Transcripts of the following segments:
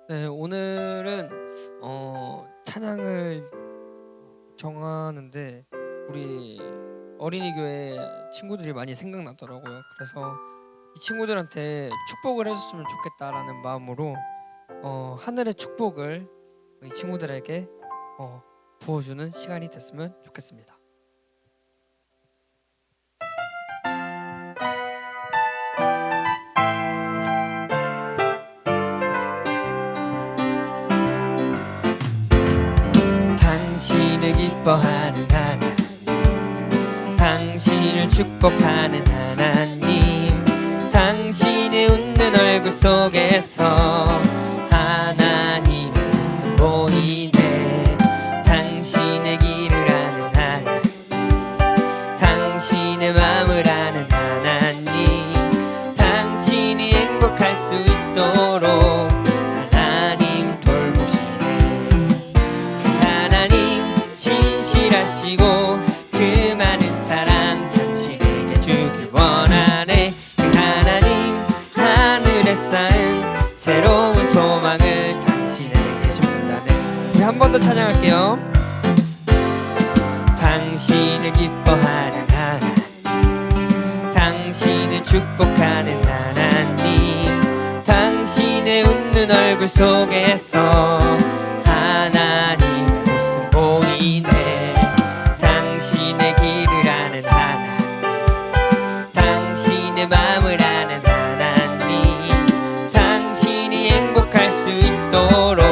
네, 오늘은 찬양을 정하는데 우리 어린이 교회 친구들이 많이 생각나더라고요. 그래서 이 친구들한테 축복을 해줬으면 좋겠다라는 마음으로 하늘의 축복을 이 친구들에게 부어주는 시간이 됐으면 좋겠습니다. 당신을 기뻐하는 하나님, 당신을 축복하는 하나님, 당신의 웃는 얼굴 속에서 하나님의 웃음 보이네. 당신의 길을 아는 하나님, 당신의 마음을 아는 하나님, 당신이 행복할 수 있도록 하나님 돌보시네. 그 하나님 신실하시고 그 많은 사랑 당신에게 주길 원하네. 그 하나님 하늘에 쌓은 새로운 소망을 당신에게 준다네. 우리 한 번 더 찬양할게요. 당신을 기뻐하는 하나님, 당신을 축복하는 하나님, 당신의 웃는 얼굴 속에서 하나님의 웃음 보이네. 당신의 길을 아는 하나님, 당신의 마음을 아는 하나님, 당신이 행복할 수 있도록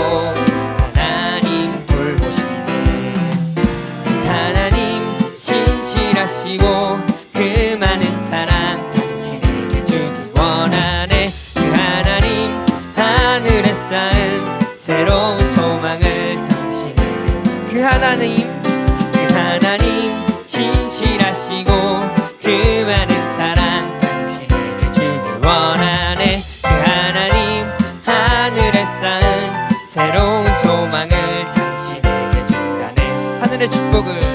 하나님 돌보시네. 그 하나님 신실하시고 그 많은 사랑 당신에게 주길 원하네. 그 하나님 하늘에 쌓은 새로운 소망을 당신에게 그 하나님 신실하시고 그 많은 사랑 당신에게 주길 원하네. 그 하나님 하늘에 쌓은 새로운 소망을 당신에게 준다네. 하늘의 축복을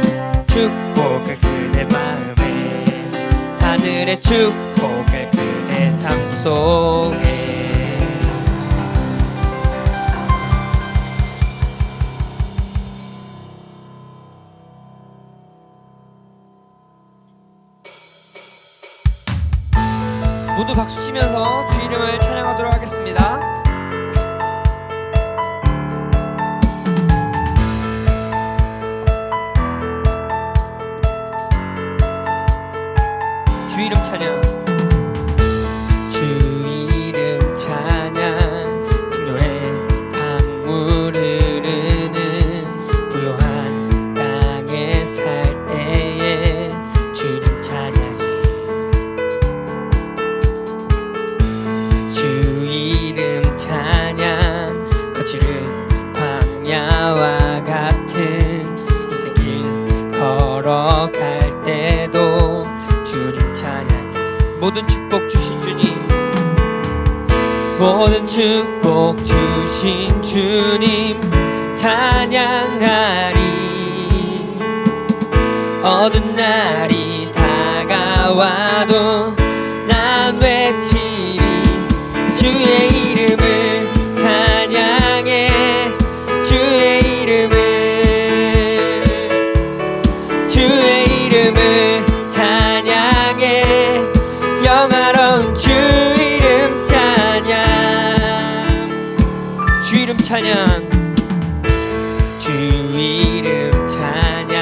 그대 마음에, 하늘의 축복을 그대 삶 속에. 모두 박수 치면서 주 이름을 찬양하도록 하겠습니다. 주 이름 찬양. 주 이름 찬양. 풍요의 강물 흐르는 부요한 땅에 살 때에 주 이름 찬양. 주 이름 찬양. 거칠은 광야와 같은 인생길 걸어갈 때도 주님 찬양해. 모든 축복 주신 주님, 모든 축복 주신 주님 찬양하리. 어두운 날이 다가와도 난 외치리. 주의 이름을 찬양해. 주의 이름을, 주의 이름을 찬양해. 영화로운 주 이름 찬양. 주 이름 찬양. 주 이름 찬양.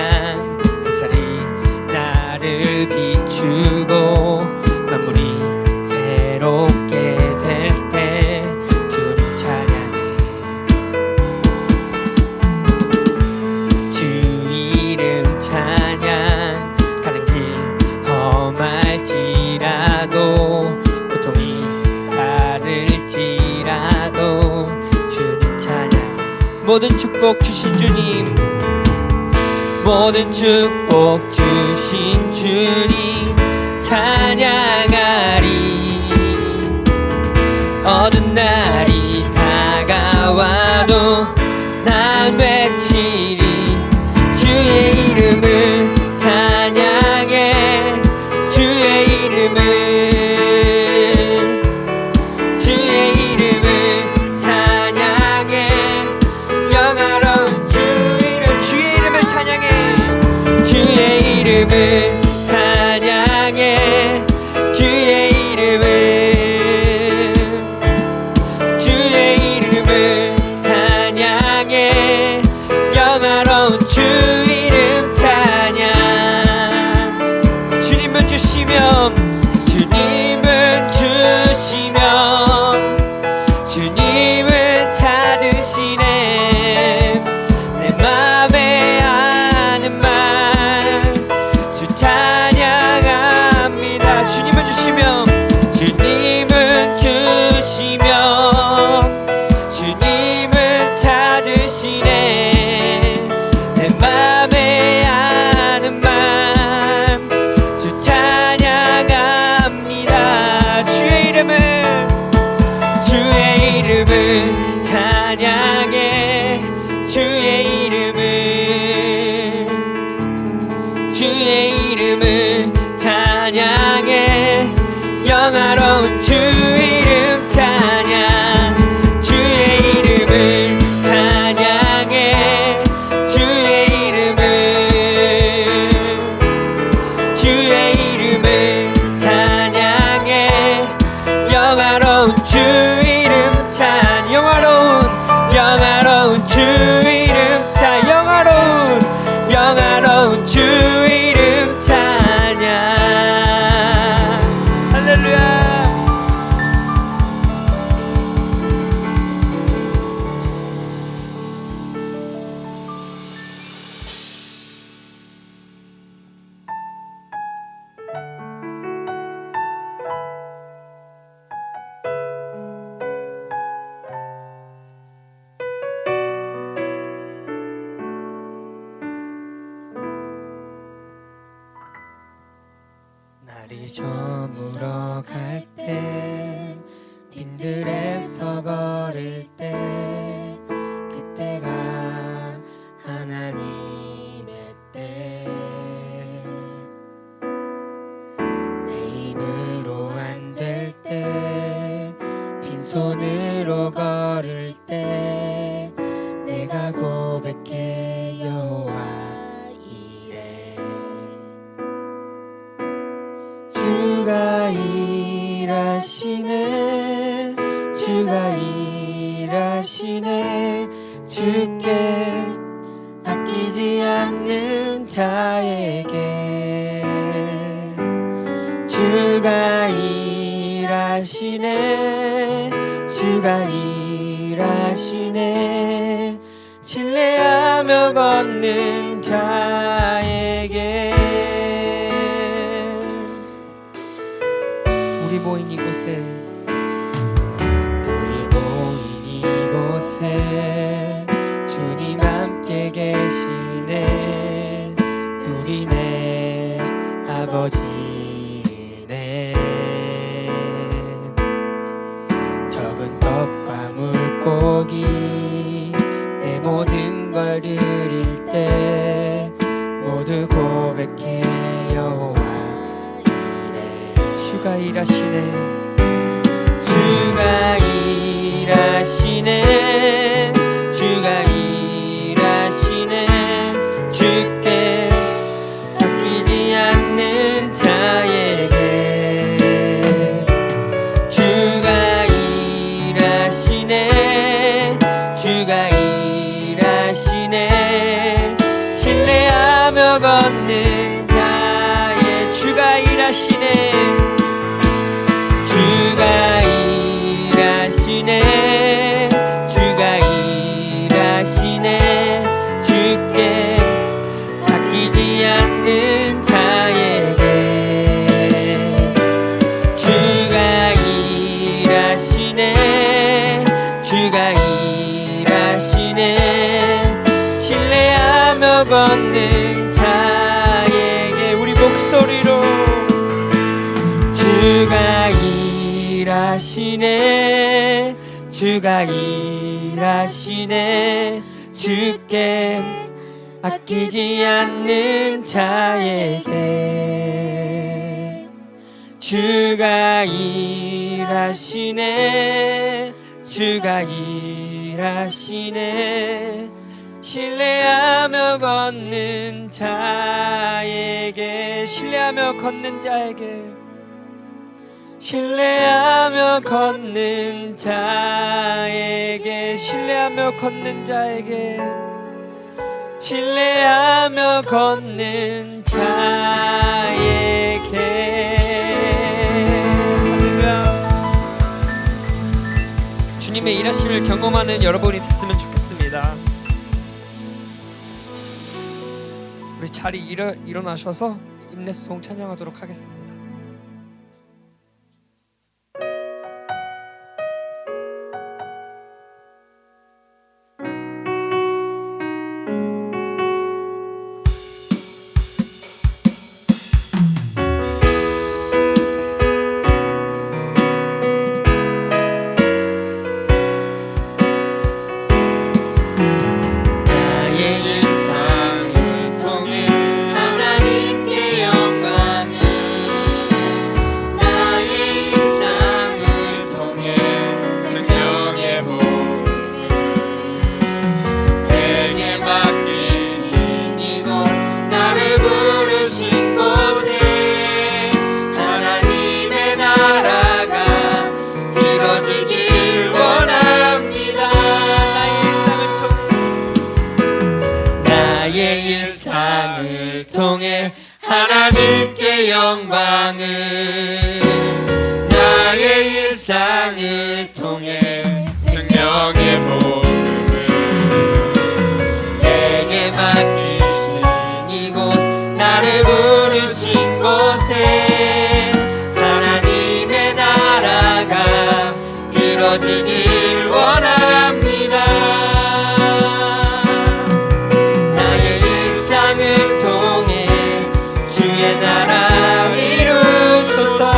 햇살이 나를 비추고 만물이 새롭게 될 때 주님 찬양해. 주 이름 찬양. 가는 길 험할지라도 고통이 다를지라도 주님 찬양. 모든 축복 주신 주님, 모든 축복 주신 주님 찬양하리. 어두운 날이 다가와도 난 외치리. 주의 이름을 찬양해. 주의 이름을, 주의 이름을 찬양. 영화로운 주 이름 찬양 주의 이름을 찬양해 주의 이름을 찬양해 영화로운 주 이름 찬 영화로운 주 이름 찬 영화로운 주 이름 찬양 할렐루야. 날이 저물어 갈 때 빈들에서 걸을 때 그때가 하나님의 때 내 힘으로 안 될 때 빈손으로 걸을 때 내가 고백해 여호와 주가 일하시네 주가 일하시네 주께 아끼지 않는 자에게 주가 일하시네 주가 일하시네 신뢰하며 걷는 자에게 우리 모인 이곳에 주님 함께 계시네 우리 내 아버지네 적은 떡과 물고기 내 모든 걸 드릴 때 모두 고백해 여호와 주가 일하시네 주가 일하시네 주가 일하시네 주께 아끼지 않는 자에게 주가 일하시네 주가 일하시네 신뢰하며 걷는 자의 주가 일하시네 주가 일하시네 주가 일하시네 주께 아끼지 않는 자에게 주가 일하시네 주가 일하시네 신뢰하며 걷는 자에게 우리 목소리로 주가 일하시네 주가 일하시네 주께 아끼지 않는 자에게 주가 일하시네 주가 일하시네 신뢰하며 걷는 자에게 신뢰하며 걷는 자에게 신뢰하며 걷는 자에게 신뢰하며 걷는 자에게 신뢰하며 걷는 자에게 할렐루야. 주님의 일하심을 경험하는 여러분이 됐으면 좋겠습니다. 우리 자리 일어나셔서 임내송 찬양하도록 하겠습니다. 일상을 통해 하나님께 영광을 하나님께 영광을 나의 일상을 통해 생명의 복음을 내게 맡기신 이곳 나를 부르신 곳에 하나님의 나라가 이뤄지길 원합니다. 나의 일상을 통해 주의 나라 이루소서.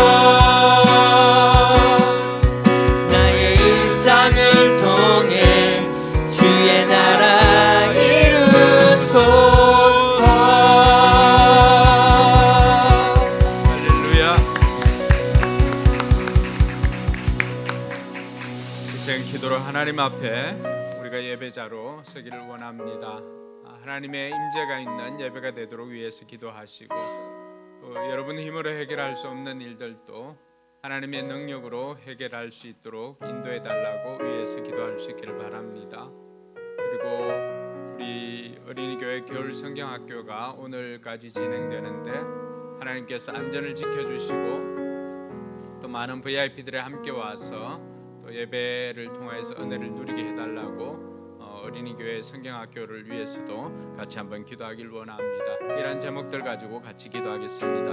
나의 일상을 통해 주의 나라 이루소서. 할렐루야. 이생 기도로 하나님 앞에 우리가 예배자로 서기를 원합니다. 하나님의 임재가 있는 예배가 되도록 위해서 기도하시고, 또 여러분 힘으로 해결할 수 없는 일들도 하나님의 능력으로 해결할 수 있도록 인도해 달라고 위해서 기도할 수 있기를 바랍니다. 그리고 우리 어린이교회 겨울 성경학교가 오늘까지 진행되는데 하나님께서 안전을 지켜주시고 또 많은 VIP들이 함께 와서 또 예배를 통해서 은혜를 누리게 해달라고 어린이교회 성경학교를 위해서도 같이 한번 기도하길 원합니다. 이런 제목들 가지고 같이 기도하겠습니다.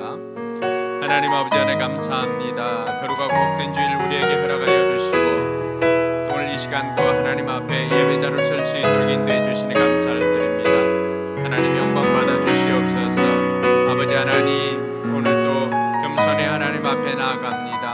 하나님 아버지 은혜 감사합니다. 거룩하고 복된 주일 우리에게 허락하여 주시고 오늘 이 시간도 하나님 앞에 예배자로 설 수 있도록 인도해 주시니 감사를 드립니다. 하나님 영광 받아 주시옵소서. 아버지 하나님, 오늘도 겸손히 하나님 앞에 나아갑니다.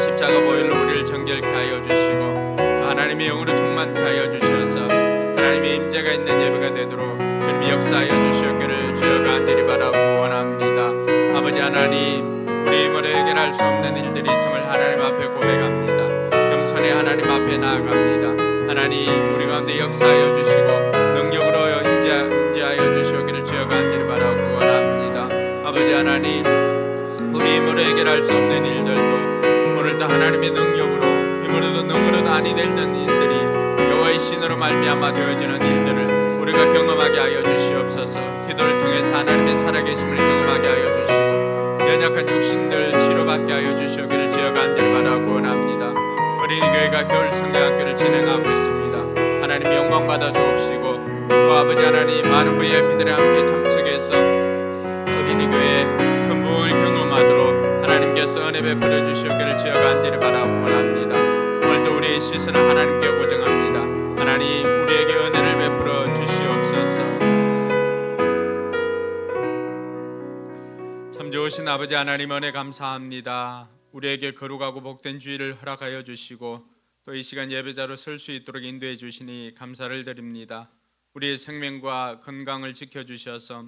십자가 보혈로 우리를 정결케 하여 주시고 또 하나님의 영으로 충만케 하여 주셔서 하나님의 임재가 있는 예배가 되도록 주님이 역사하여 주시옵기를 주여 간절히 바라고 원합니다. 아버지 하나님, 우리 힘으로 해결할 수 없는 일들이 있음을 하나님 앞에 고백합니다. 겸손히 하나님 앞에 나아갑니다. 하나님, 우리 가운데 역사하여 주시고 능력으로 임재하여 주시옵기를 주여 간절히 바라고 원합니다. 아버지 하나님, 우리 힘으로 해결할 수 없는 일들도 오늘도 하나님의 능력으로, 힘으로도 능으로도 아니 되는 일들이 여호와의 신으로 말미암아 되어지는 일들을 우리가 경험하게 하여 주시옵소서. 기도를 통해서 하나님의 살아계심을 경험하게 하여 주시고 연약한 육신들 치료받게 하여 주시옵기를 주여 간절히 바라고 원합니다. 어린이교회가 겨울 성경학교를 진행하고 있습니다. 하나님 영광 받아 주옵시고 또 아버지 하나님, 많은 VIP들이 함께 참석해서 어린이교회 큰 부흥을 경험하도록 하나님께서 은혜 베풀어 주시옵기를 주여 간절히 바라고 원합니다. 오늘도 우리의 시선을 하나님께 고정합니다. 하나님, 우리에게 은혜를 베풀어 주시옵소서. 참 좋으신 아버지 하나님, 은혜 감사합니다. 우리에게 거룩하고 복된 주일을 허락하여 주시고 또 이 시간 예배자로 설 수 있도록 인도해 주시니 감사를 드립니다. 우리의 생명과 건강을 지켜주셔서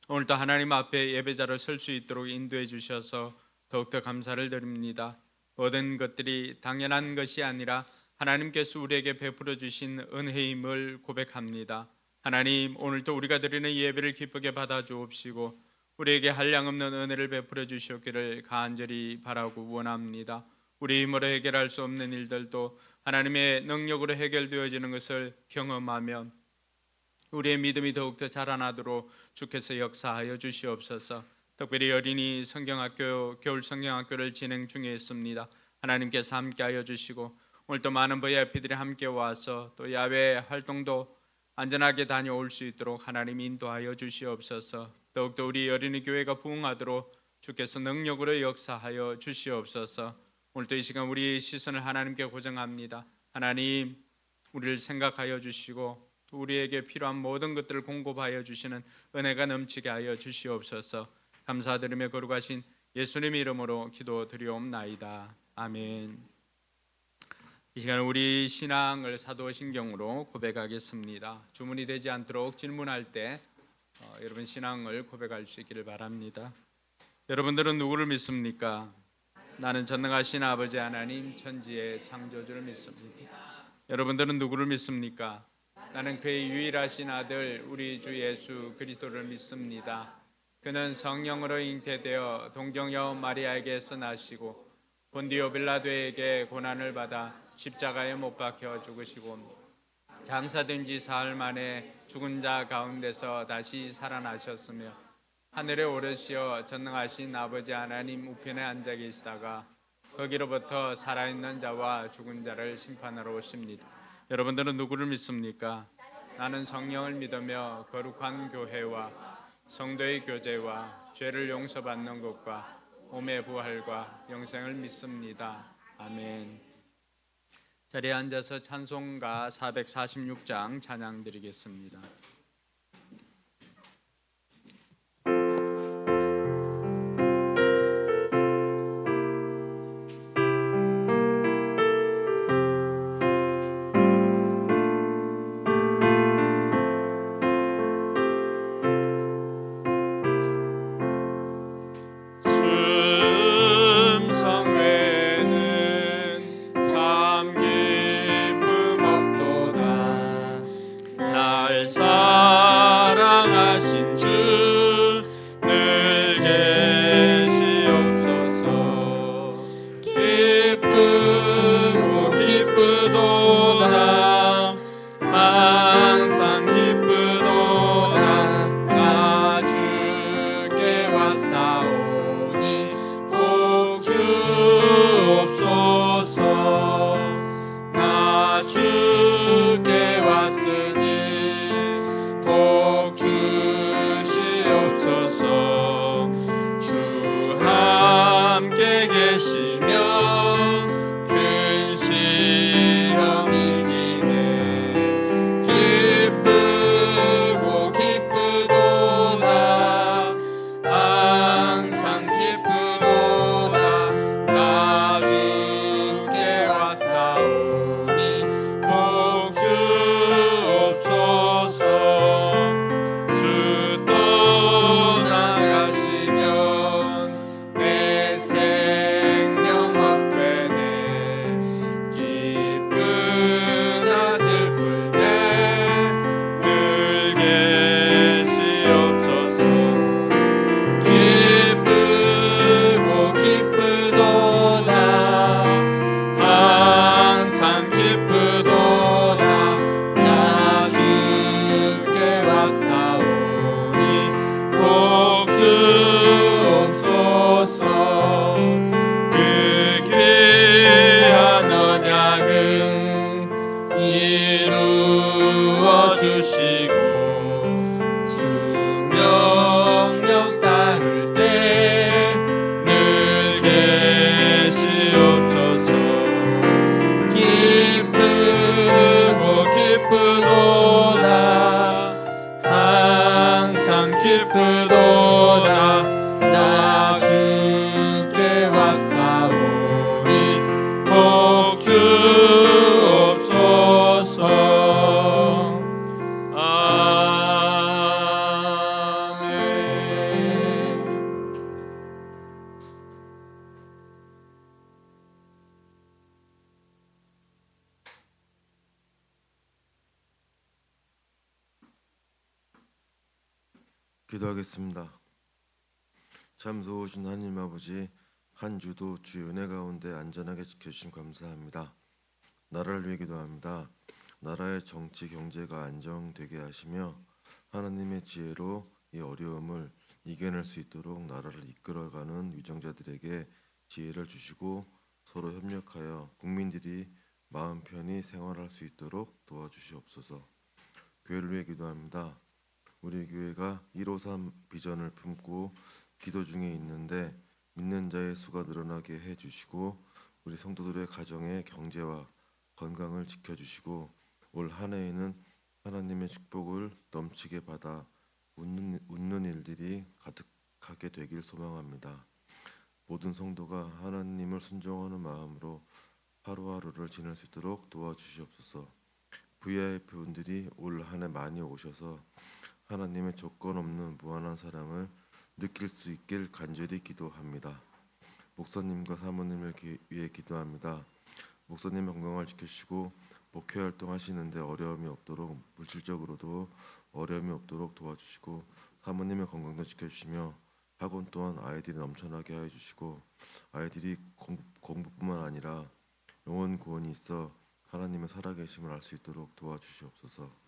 오늘도 하나님 앞에 예배자로 설 수 있도록 인도해 주셔서 더욱더 감사를 드립니다. 모든 것들이 당연한 것이 아니라 하나님께서 우리에게 베풀어 주신 은혜임을 고백합니다. 하나님, 오늘도 우리가 드리는 예배를 기쁘게 받아 주옵시고 우리에게 한량없는 은혜를 베풀어 주시옵기를 간절히 바라고 원합니다. 우리 힘으로 해결할 수 없는 일들도 하나님의 능력으로 해결되어지는 것을 경험하면 우리의 믿음이 더욱더 자라나도록 주께서 역사하여 주시옵소서. 특별히 어린이 성경학교, 겨울 성경학교를 진행 중에 있습니다. 하나님께서 함께하여 주시고 오늘도 많은 VIP들이 함께 와서 또 야외 활동도 안전하게 다녀올 수 있도록 하나님 인도하여 주시옵소서. 더욱더 우리 어린이 교회가 부흥하도록 주께서 능력으로 역사하여 주시옵소서. 오늘도 이 시간 우리의 시선을 하나님께 고정합니다. 하나님, 우리를 생각하여 주시고 또 우리에게 필요한 모든 것들을 공급하여 주시는 은혜가 넘치게 하여 주시옵소서. 감사드리며 거룩하신 예수님의 이름으로 기도드리옵나이다. 아멘. 이 시간 우리 신앙을 사도신경으로 고백하겠습니다. 주문이 되지 않도록 질문할 때 여러분 신앙을 고백할 수 있기를 바랍니다. 여러분들은 누구를 믿습니까? 나는 전능하신 아버지 하나님 천지의 창조주를 믿습니다. 여러분들은 누구를 믿습니까? 나는 그의 유일하신 아들 우리 주 예수 그리스도를 믿습니다. 그는 성령으로 잉태되어 동정여우 마리아에게서 나시고 본디오 빌라도에게 고난을 받아 십자가에 못 박혀 죽으시고 장사된 지 사흘 만에 죽은 자 가운데서 다시 살아나셨으며 하늘에 오르시어 전능하신 아버지 하나님 우편에 앉아 계시다가 거기로부터 살아있는 자와 죽은 자를 심판하러 오십니다. 여러분들은 누구를 믿습니까? 나는 성령을 믿으며 거룩한 교회와 성도의 교제와 죄를 용서받는 것과 몸의 부활과 영생을 믿습니다. 아멘. 자리에 앉아서 찬송가 446장 찬양 드리겠습니다. 기도하겠습니다. 참 좋으신 하나님 아버지, 한 주도 주의 은혜 가운데 안전하게 지켜주심 감사합니다. 나라를 위해 기도합니다. 나라의 정치 경제가 안정되게 하시며 하나님의 지혜로 이 어려움을 이겨낼 수 있도록 나라를 이끌어가는 위정자들에게 지혜를 주시고 서로 협력하여 국민들이 마음 편히 생활할 수 있도록 도와주시옵소서. 교회를 위해 기도합니다. 우리 교회가 153 비전을 품고 기도 중에 있는데 믿는 자의 수가 늘어나게 해주시고 우리 성도들의 가정의 경제와 건강을 지켜주시고 올 한 해에는 하나님의 축복을 넘치게 받아 웃는 일들이 가득하게 되길 소망합니다. 모든 성도가 하나님을 순종하는 마음으로 하루하루를 지낼 수 있도록 도와주시옵소서. VIP분들이 올 한 해 많이 오셔서 하나님의 조건 없는 무한한 사랑을 느낄 수 있길 간절히 기도합니다. 목사님과 사모님을 위해 기도합니다. 목사님의 건강을 지키시고 목회 활동하시는데 어려움이 없도록 물질적으로도 어려움이 없도록 도와주시고 사모님의 건강도 지켜주시며 학원 또한 아이들이 넘쳐나게 해주시고 아이들이 공부뿐만 아니라 영혼 구원이 있어 하나님의 살아계심을 알 수 있도록 도와주시옵소서.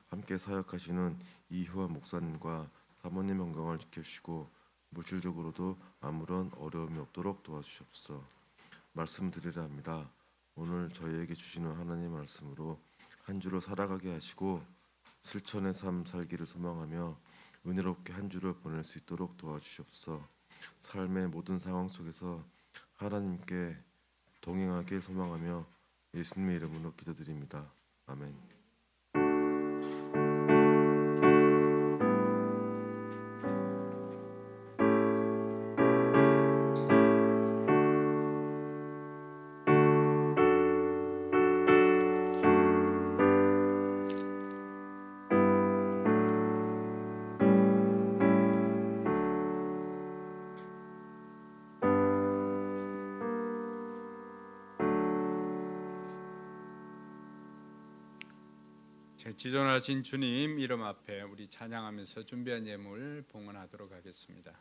함께 사역하시는 이효원 목사님과 사모님 건강을 지켜주시고 물질적으로도 아무런 어려움이 없도록 도와주시옵소서. 말씀드리려 합니다. 오늘 저희에게 주시는 하나님 말씀으로 한 주를 살아가게 하시고 실천의 삶 살기를 소망하며 은혜롭게 한 주를 보낼 수 있도록 도와주시옵소서. 삶의 모든 상황 속에서 하나님께 동행하길 소망하며 예수님의 이름으로 기도드립니다. 아멘. 제 지존하신 주님 이름 앞에 우리 찬양하면서 준비한 예물 봉헌하도록 하겠습니다.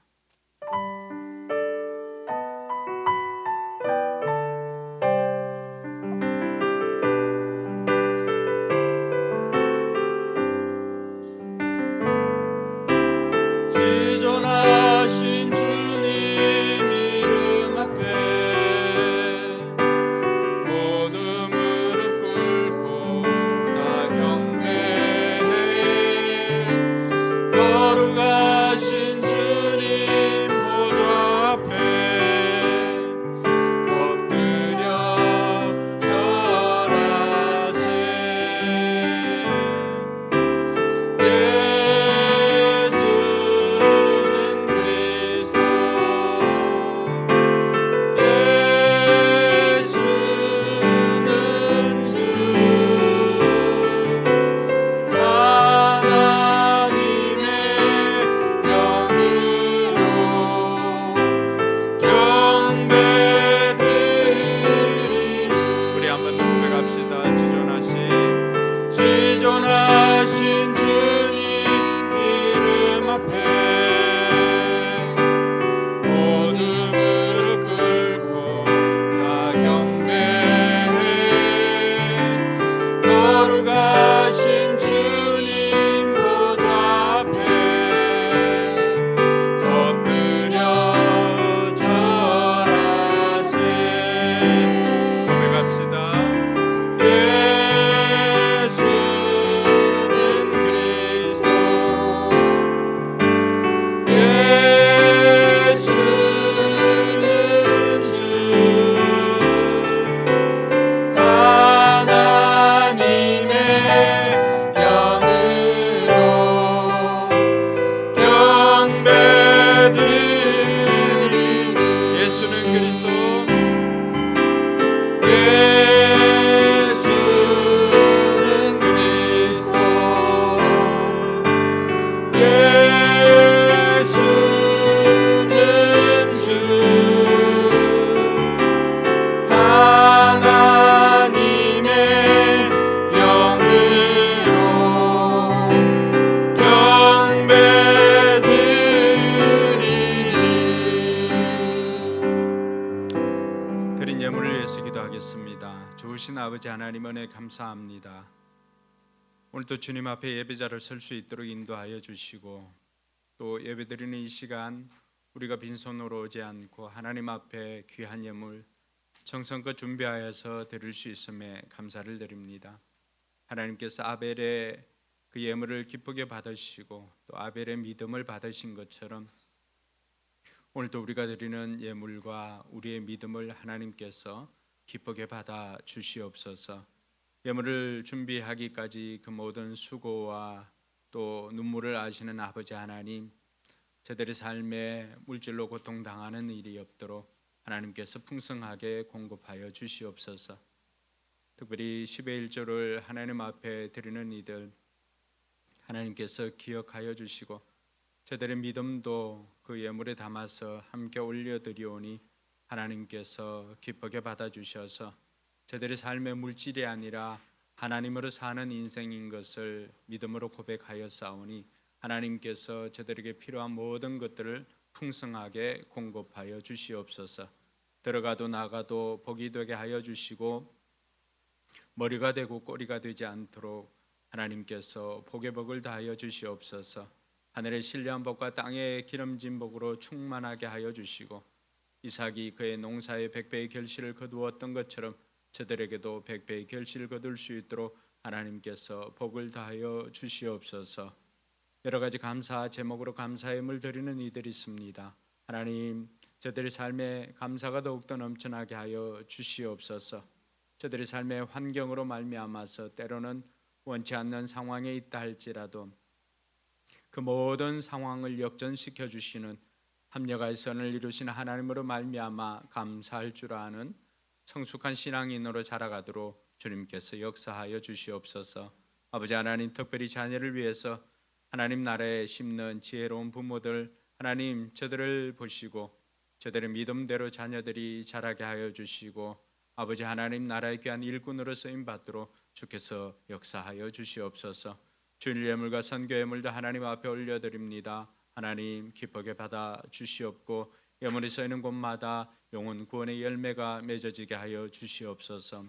지존하신 주님 이름 앞에 모든 무릎 꿇고 다 경배해. 거룩하신 주님 보좌 앞에 엎드려 절하세. 예수는 그리스도, 예수는 주, 하나님의 영으로 경배드리리. 우리 한번 고백합시다. 지존하신 주님 이름 앞에 모든 무릎 꿇고 다 경배해. 거룩하신 주님 보좌 앞에 엎드려 절하세. 고백합시다. 예수는 그리스도, 예수는 주, 하나님의 영으로 경배드리리. 예수는 그리스도, 예수는 그리스도, 예수는 주, 하나님의 영으로 경배드리리. 드린 예물을 위해서 기도하겠습니다. 좋으신 아버지 하나님 은혜 감사합니다. 오늘도 주님 앞에 예배자로 설 수 있도록 인도하여 주시고 또 예배드리는 이 시간 우리가 빈손으로 오지 않고 하나님 앞에 귀한 예물 정성껏 준비하여서 드릴 수 있음에 감사를 드립니다. 하나님께서 아벨의 그 예물을 기쁘게 받으시고 또 아벨의 믿음을 받으신 것처럼 오늘도 우리가 드리는 예물과 우리의 믿음을 하나님께서 기쁘게 받아 주시옵소서. 예물을 준비하기까지 그 모든 수고와 또 눈물을 아시는 아버지 하나님, 저들의 삶에 물질로 고통당하는 일이 없도록 하나님께서 풍성하게 공급하여 주시옵소서. 특별히 10의 1조를 하나님 앞에 드리는 이들 하나님께서 기억하여 주시고 저들의 믿음도 그 예물에 담아서 함께 올려드리오니 하나님께서 기쁘게 받아주셔서 저들의 삶의 물질이 아니라 하나님으로 사는 인생인 것을 믿음으로 고백하여 싸우니 하나님께서 저들에게 필요한 모든 것들을 풍성하게 공급하여 주시옵소서. 들어가도 나가도 복이 되게 하여 주시고 머리가 되고 꼬리가 되지 않도록 하나님께서 복의 복을 다하여 주시옵소서. 하늘의 신령한 복과 땅의 기름진 복으로 충만하게 하여 주시고 이삭이 그의 농사에 백배의 결실을 거두었던 것처럼 저들에게도 백배의 결실을 거둘 수 있도록 하나님께서 복을 다하여 주시옵소서. 여러 가지 감사 제목으로 감사함을 드리는 이들이 있습니다. 하나님, 저들의 삶에 감사가 더욱더 넘쳐나게 하여 주시옵소서. 저들의 삶의 환경으로 말미암아서 때로는 원치 않는 상황에 있다 할지라도 그 모든 상황을 역전시켜 주시는 합력의 선을 이루시는 하나님으로 말미암아 감사할 줄 아는 성숙한 신앙인으로 자라가도록 주님께서 역사하여 주시옵소서. 아버지 하나님, 특별히 자녀를 위해서 하나님 나라에 심는 지혜로운 부모들, 하나님 저들을 보시고 저들의 믿음대로 자녀들이 자라게 하여 주시고 아버지 하나님 나라의 귀한 일꾼으로 쓰임 받도록 주께서 역사하여 주시옵소서. 주일 예물과 선교 예물도 하나님 앞에 올려드립니다. 하나님 기쁘게 받아 주시옵고 예물이 쓰이는 곳마다 영혼 구원의 열매가 맺어지게 하여 주시옵소서.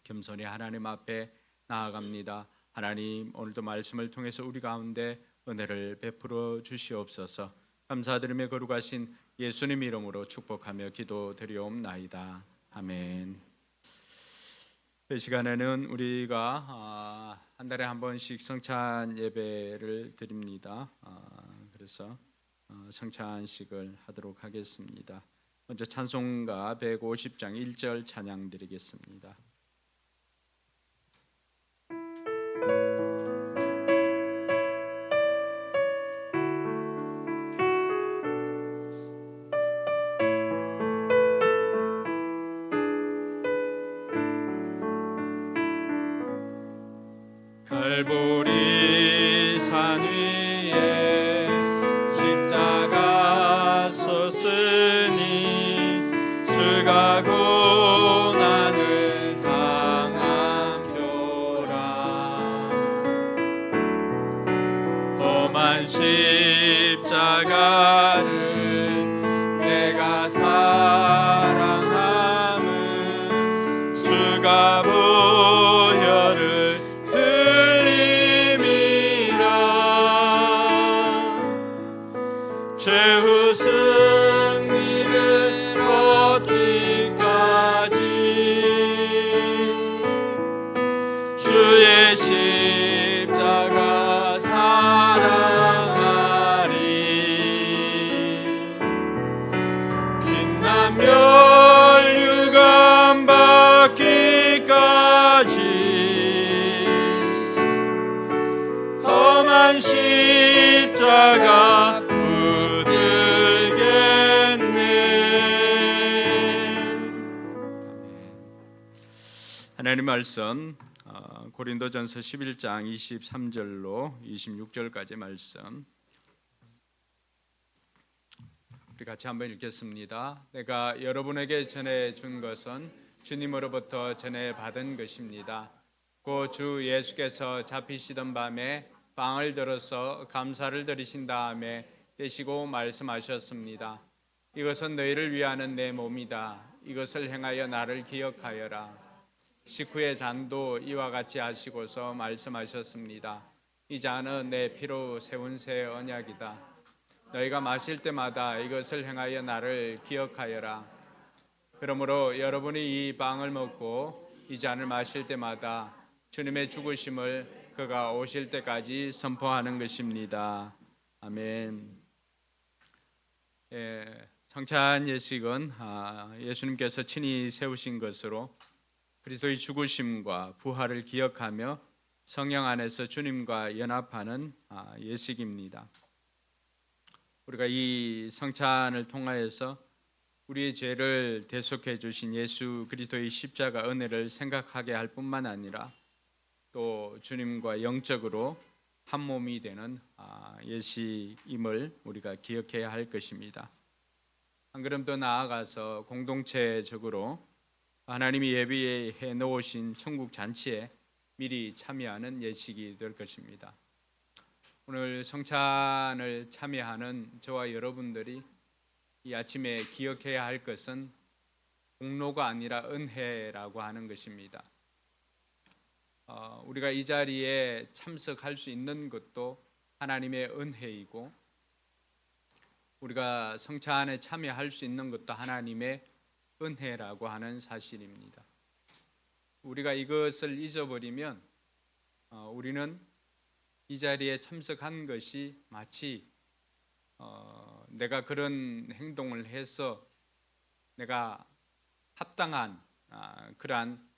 겸손히 하나님 앞에 나아갑니다. 하나님, 오늘도 말씀을 통해서 우리 가운데 은혜를 베풀어 주시옵소서. 감사드리며 거룩하신 예수님 이름으로 축복하며 기도드리옵나이다. 아멘. 이 시간에는 우리가 한 달에 한 번씩 성찬 예배를 드립니다. 그래서 성찬식을 하도록 하겠습니다. 먼저 찬송가 150장 1절 찬양 드리겠습니다. 갈보리 산 위에 십자가 섰으니 주가 고난을 당한 표라. 험한 십자가를 내가 사랑함은 주가 보혈을 최후 승리를 얻기까지 주의 십자가 사랑하리. 빛난 멸류관 받기까지 험한 십자가 하나님 말씀 고린도전서 11장 23절로 26절까지 말씀 우리 같이 한번 읽겠습니다. 내가 여러분에게 전해 준 것은 주님으로부터 전해 받은 것입니다. 곧 주 예수께서 잡히시던 밤에 빵을 들어서 감사를 드리신 다음에 떼시고 말씀하셨습니다. 이것은 너희를 위하는 내 몸이다. 이것을 행하여 나를 기억하여라. 식후의 잔도 이와 같이 하시고서 말씀하셨습니다. 이 잔은 내 피로 세운 새 언약이다. 너희가 마실 때마다 이것을 행하여 나를 기억하여라. 그러므로 여러분이 이 빵을 먹고 이 잔을 마실 때마다 주님의 죽으심을 그가 오실 때까지 선포하는 것입니다. 아멘. 성찬 예식은 예수님께서 친히 세우신 것으로 그리스도의 죽으심과 부활을 기억하며 성령 안에서 주님과 연합하는 예식입니다. 우리가 이 성찬을 통하여서 우리의 죄를 대속해 주신 예수 그리스도의 십자가 은혜를 생각하게 할 뿐만 아니라 또 주님과 영적으로 한 몸이 되는 예식임을 우리가 기억해야 할 것입니다. 한 걸음 더 나아가서 공동체적으로 하나님이 예비해 놓으신 천국 잔치에 미리 참여하는 예식이 될 것입니다. 오늘 성찬을 참여하는 저와 여러분들이 이 아침에 기억해야 할 것은 공로가 아니라 은혜라고 하는 것입니다. 우리가 이 자리에 참석할 수 있는 것도 하나님의 은혜이고 우리가 성찬에 참여할 수 있는 것도 하나님의 은혜라고 하는 사실입니다. 우리가 이것을 잊어버리면 우리는 이 자리에 참석한 것이 마치 내가 그런 행동을 해서 내가 합당한 그러한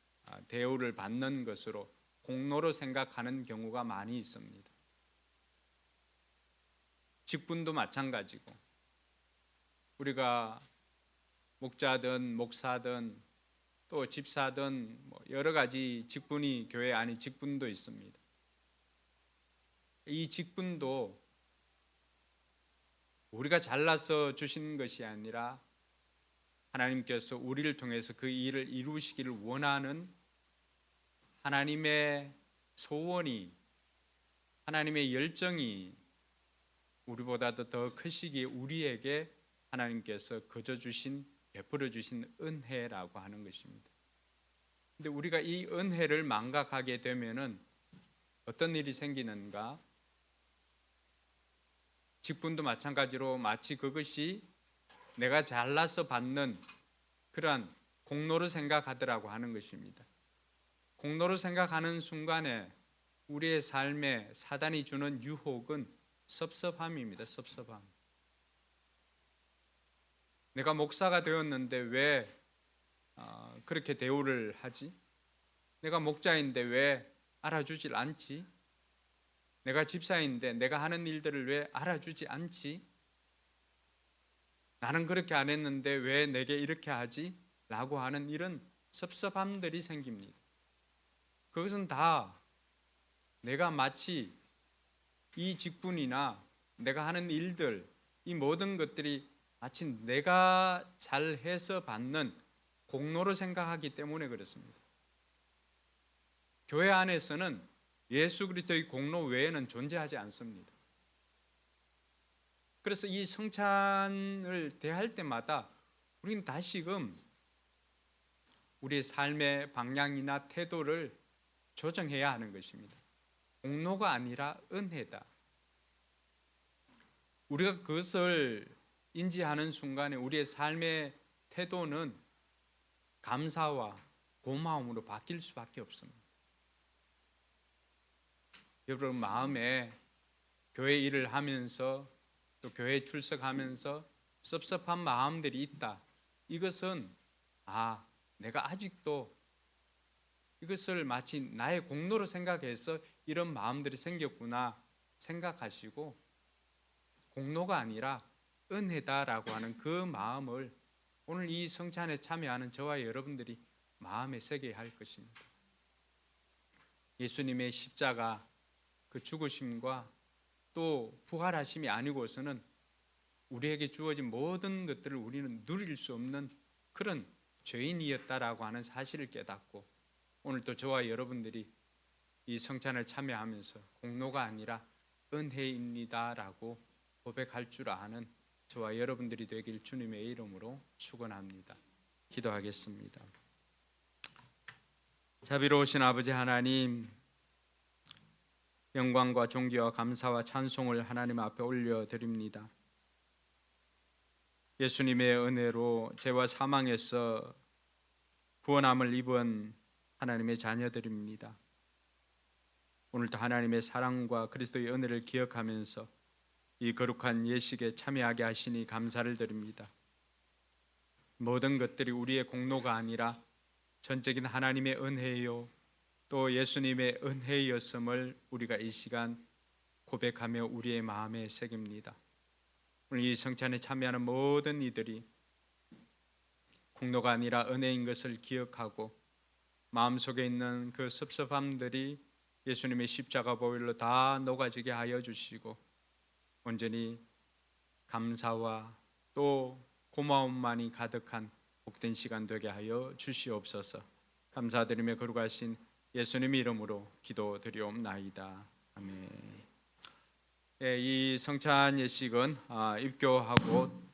대우를 받는 것으로 공로로 생각하는 경우가 많이 있습니다. 직분도 마찬가지고 우리가 목자든 목사든 또 집사든 여러 가지 직분이 교회 안에 직분도 있습니다. 이 직분도 우리가 잘나서 주신 것이 아니라 하나님께서 우리를 통해서 그 일을 이루시기를 원하는 하나님의 소원이, 하나님의 열정이 우리보다도 더 크시기에 우리에게 하나님께서 거저 주신, 베풀어 주신 은혜라고 하는 것입니다. 근데 우리가 이 은혜를 망각하게 되면은 어떤 일이 생기는가? 직분도 마찬가지로 마치 그것이 내가 잘나서 받는 그러한 공로로 생각하더라고 하는 것입니다. 공로로 생각하는 순간에 우리의 삶에 사단이 주는 유혹은 섭섭함입니다. 섭섭함. 내가 목사가 되었는데 왜 그렇게 대우를 하지? 내가 목자인데 왜 알아주질 않지? 내가 집사인데 내가 하는 일들을 왜 알아주지 않지? 나는 그렇게 안 했는데 왜 내게 이렇게 하지? 라고 하는 이런 섭섭함들이 생깁니다. 그것은 다 내가 마치 이 직분이나 내가 하는 일들, 이 모든 것들이 마치 내가 잘해서 받는 공로로 생각하기 때문에 그렇습니다. 교회 안에서는 예수 그리스도의 공로 외에는 존재하지 않습니다. 그래서 이 성찬을 대할 때마다 우리는 다시금 우리의 삶의 방향이나 태도를 조정해야 하는 것입니다. 공로가 아니라 은혜다. 우리가 그것을 인지하는 순간에 우리의 삶의 태도는 감사와 고마움으로 바뀔 수밖에 없습니다. 여러분 마음에 교회 일을 하면서 또 교회에 출석하면서 섭섭한 마음들이 있다. 이것은 내가 아직도 이것을 마치 나의 공로로 생각해서 이런 마음들이 생겼구나 생각하시고 공로가 아니라 은혜다라고 하는 그 마음을 오늘 이 성찬에 참여하는 저와 여러분들이 마음에 새겨야 할 것입니다. 예수님의 십자가 그 죽으심과 또 부활하심이 아니고서는 우리에게 주어진 모든 것들을 우리는 누릴 수 없는 그런 죄인이었다라고 하는 사실을 깨닫고 오늘 또 저와 여러분들이 이 성찬을 참여하면서 공로가 아니라 은혜입니다라고 고백할 줄 아는 저와 여러분들이 되길 주님의 이름으로 축원합니다. 기도하겠습니다. 자비로우신 아버지 하나님, 영광과 존귀와 감사와 찬송을 하나님 앞에 올려드립니다. 예수님의 은혜로 죄와 사망에서 구원함을 입은 하나님의 자녀들입니다. 오늘도 하나님의 사랑과 그리스도의 은혜를 기억하면서 이 거룩한 예식에 참여하게 하시니 감사를 드립니다. 모든 것들이 우리의 공로가 아니라 전적인 하나님의 은혜요 또 예수님의 은혜였음을 우리가 이 시간 고백하며 우리의 마음에 새깁니다. 오늘 이 성찬에 참여하는 모든 이들이 공로가 아니라 은혜인 것을 기억하고 마음속에 있는 그 섭섭함들이 예수님의 십자가 보혈로 다 녹아지게 하여 주시고 온전히 감사와 또 고마움만이 가득한 복된 시간 되게 하여 주시옵소서. 감사드리며 거룩하신 예수님 이름으로 기도드리옵나이다. 아멘. 이 성찬 예식은 입교하고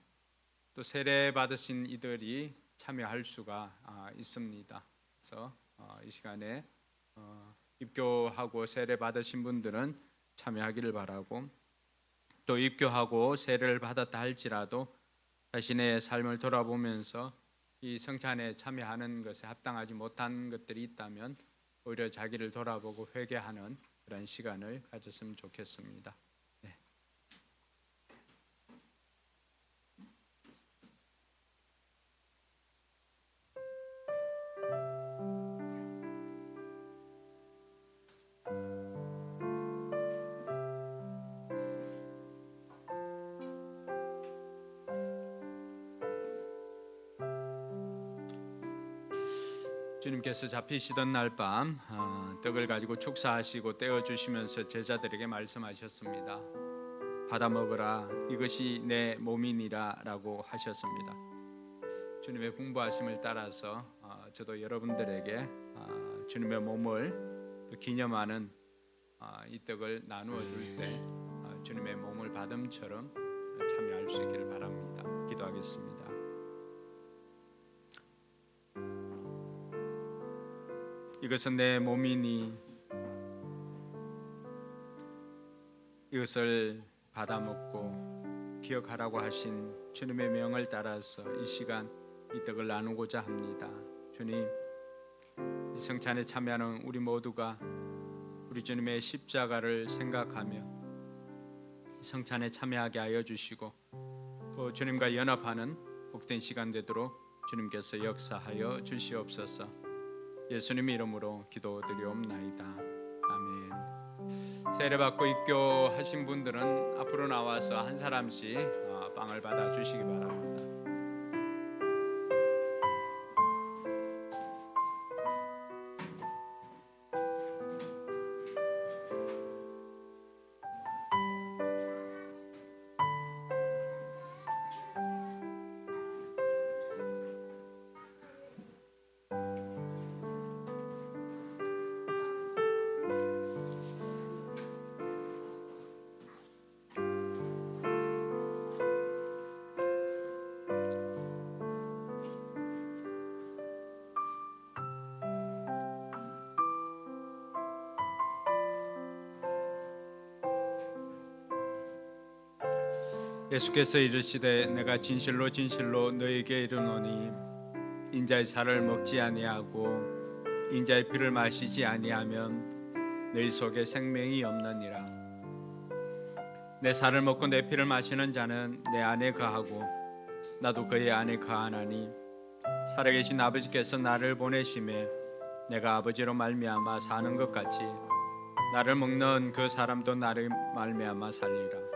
또 세례 받으신 이들이 참여할 수가 있습니다. 그래서 이 시간에 입교하고 세례 받으신 분들은 참여하기를 바라고, 또 입교하고 세례를 받았다 할지라도 자신의 삶을 돌아보면서 이 성찬에 참여하는 것에 합당하지 못한 것들이 있다면 오히려 자기를 돌아보고 회개하는 그런 시간을 가졌으면 좋겠습니다. 네. 주님께서 잡히시던 날 밤 떡을 가지고 축사하시고 떼어 주시면서 제자들에게 말씀하셨습니다. 받아 먹으라, 이것이 내 몸이니라 라고 하셨습니다. 주님의 분부하심을 따라서 저도 여러분들에게 주님의 몸을 또 기념하는 이 떡을 나누어 줄 때 주님의 몸을 받음처럼 참여할 수 있기를 바랍니다. 기도하겠습니다. 이것은 내 몸이니 이것을 받아 먹고 기억하라고 하신 주님의 명을 따라서 이 시간 이 떡을 나누고자 합니다. 주님, 이 성찬에 참여하는 우리 모두가 우리 주님의 십자가를 생각하며 성찬에 참여하게 하여 주시고 또 주님과 연합하는 복된 시간 되도록 주님께서 역사하여 주시옵소서. 예수님 이름으로 기도드리옵나이다. 아멘. 세례받고 입교하신 분들은 앞으로 나와서 한 사람씩 빵을 받아 주시기 바랍니다. 예수께서 이르시되 내가 진실로 진실로 너에게 이르노니 인자의 살을 먹지 아니하고 인자의 피를 마시지 아니하면 너희 속에 생명이 없느니라. 내 살을 먹고 내 피를 마시는 자는 내 안에 거하고 나도 그의 안에 거하나니 살아계신 아버지께서 나를 보내심에 내가 아버지로 말미암아 사는 것 같이 나를 먹는 그 사람도 나를 말미암아 살리라.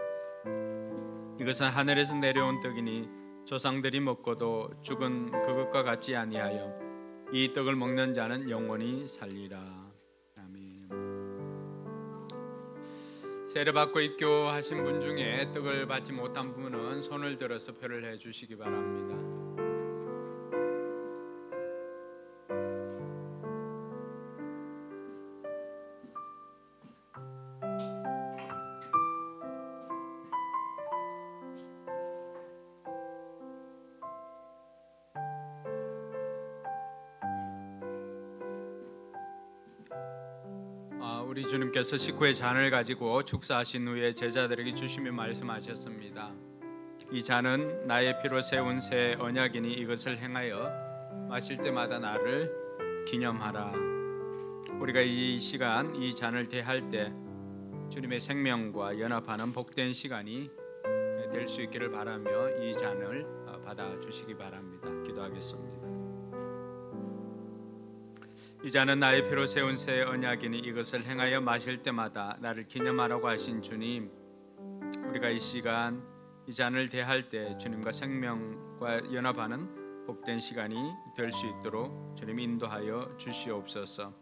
이것은 하늘에서 내려온 떡이니 조상들이 먹고도 죽은 그것과 같지 아니하여 이 떡을 먹는 자는 영원히 살리라. 아멘. 세례받고 입교하신 분 중에 떡을 받지 못한 분은 손을 들어서 표를 해 주시기 바랍니다. 우리 주님께서 식후의 잔을 가지고 축사하신 후에 제자들에게 주시며 말씀하셨습니다. 이 잔은 나의 피로 세운 새 언약이니 이것을 행하여 마실 때마다 나를 기념하라. 우리가 이 시간 이 잔을 대할 때 주님의 생명과 연합하는 복된 시간이 될 수 있기를 바라며 이 잔을 받아 주시기 바랍니다. 기도하겠습니다. 이 잔은 나의 피로 세운 새 언약이니 이것을 행하여 마실 때마다 나를 기념하라고 하신 주님, 우리가 이 시간 이 잔을 대할 때 주님과 생명과 연합하는 복된 시간이 될 수 있도록 주님 인도하여 주시옵소서.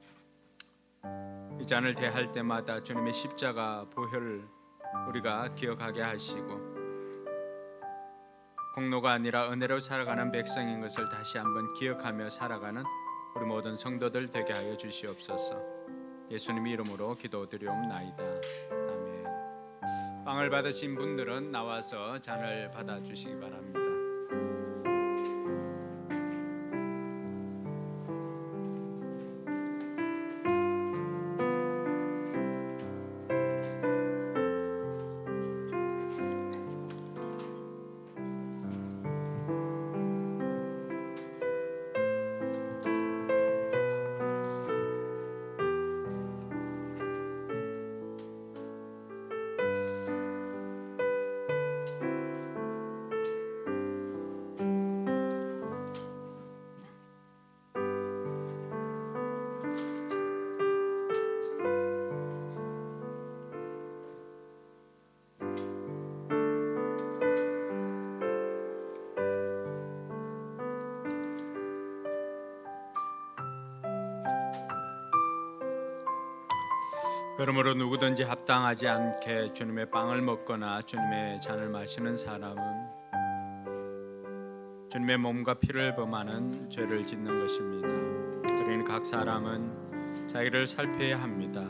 이 잔을 대할 때마다 주님의 십자가 보혈을 우리가 기억하게 하시고 공로가 아니라 은혜로 살아가는 백성인 것을 다시 한번 기억하며 살아가는 우리 모든 성도들 되게 하여 주시옵소서. 예수님 이름으로 기도드리옵나이다. 아멘. 빵을 받으신 분들은 나와서 잔을 받아 주시기 바랍니다. 그러므로 누구든지 합당하지 않게 주님의 빵을 먹거나 주님의 잔을 마시는 사람은 주님의 몸과 피를 범하는 죄를 짓는 것입니다. 그러니 각 사람은 자기를 살펴야 합니다.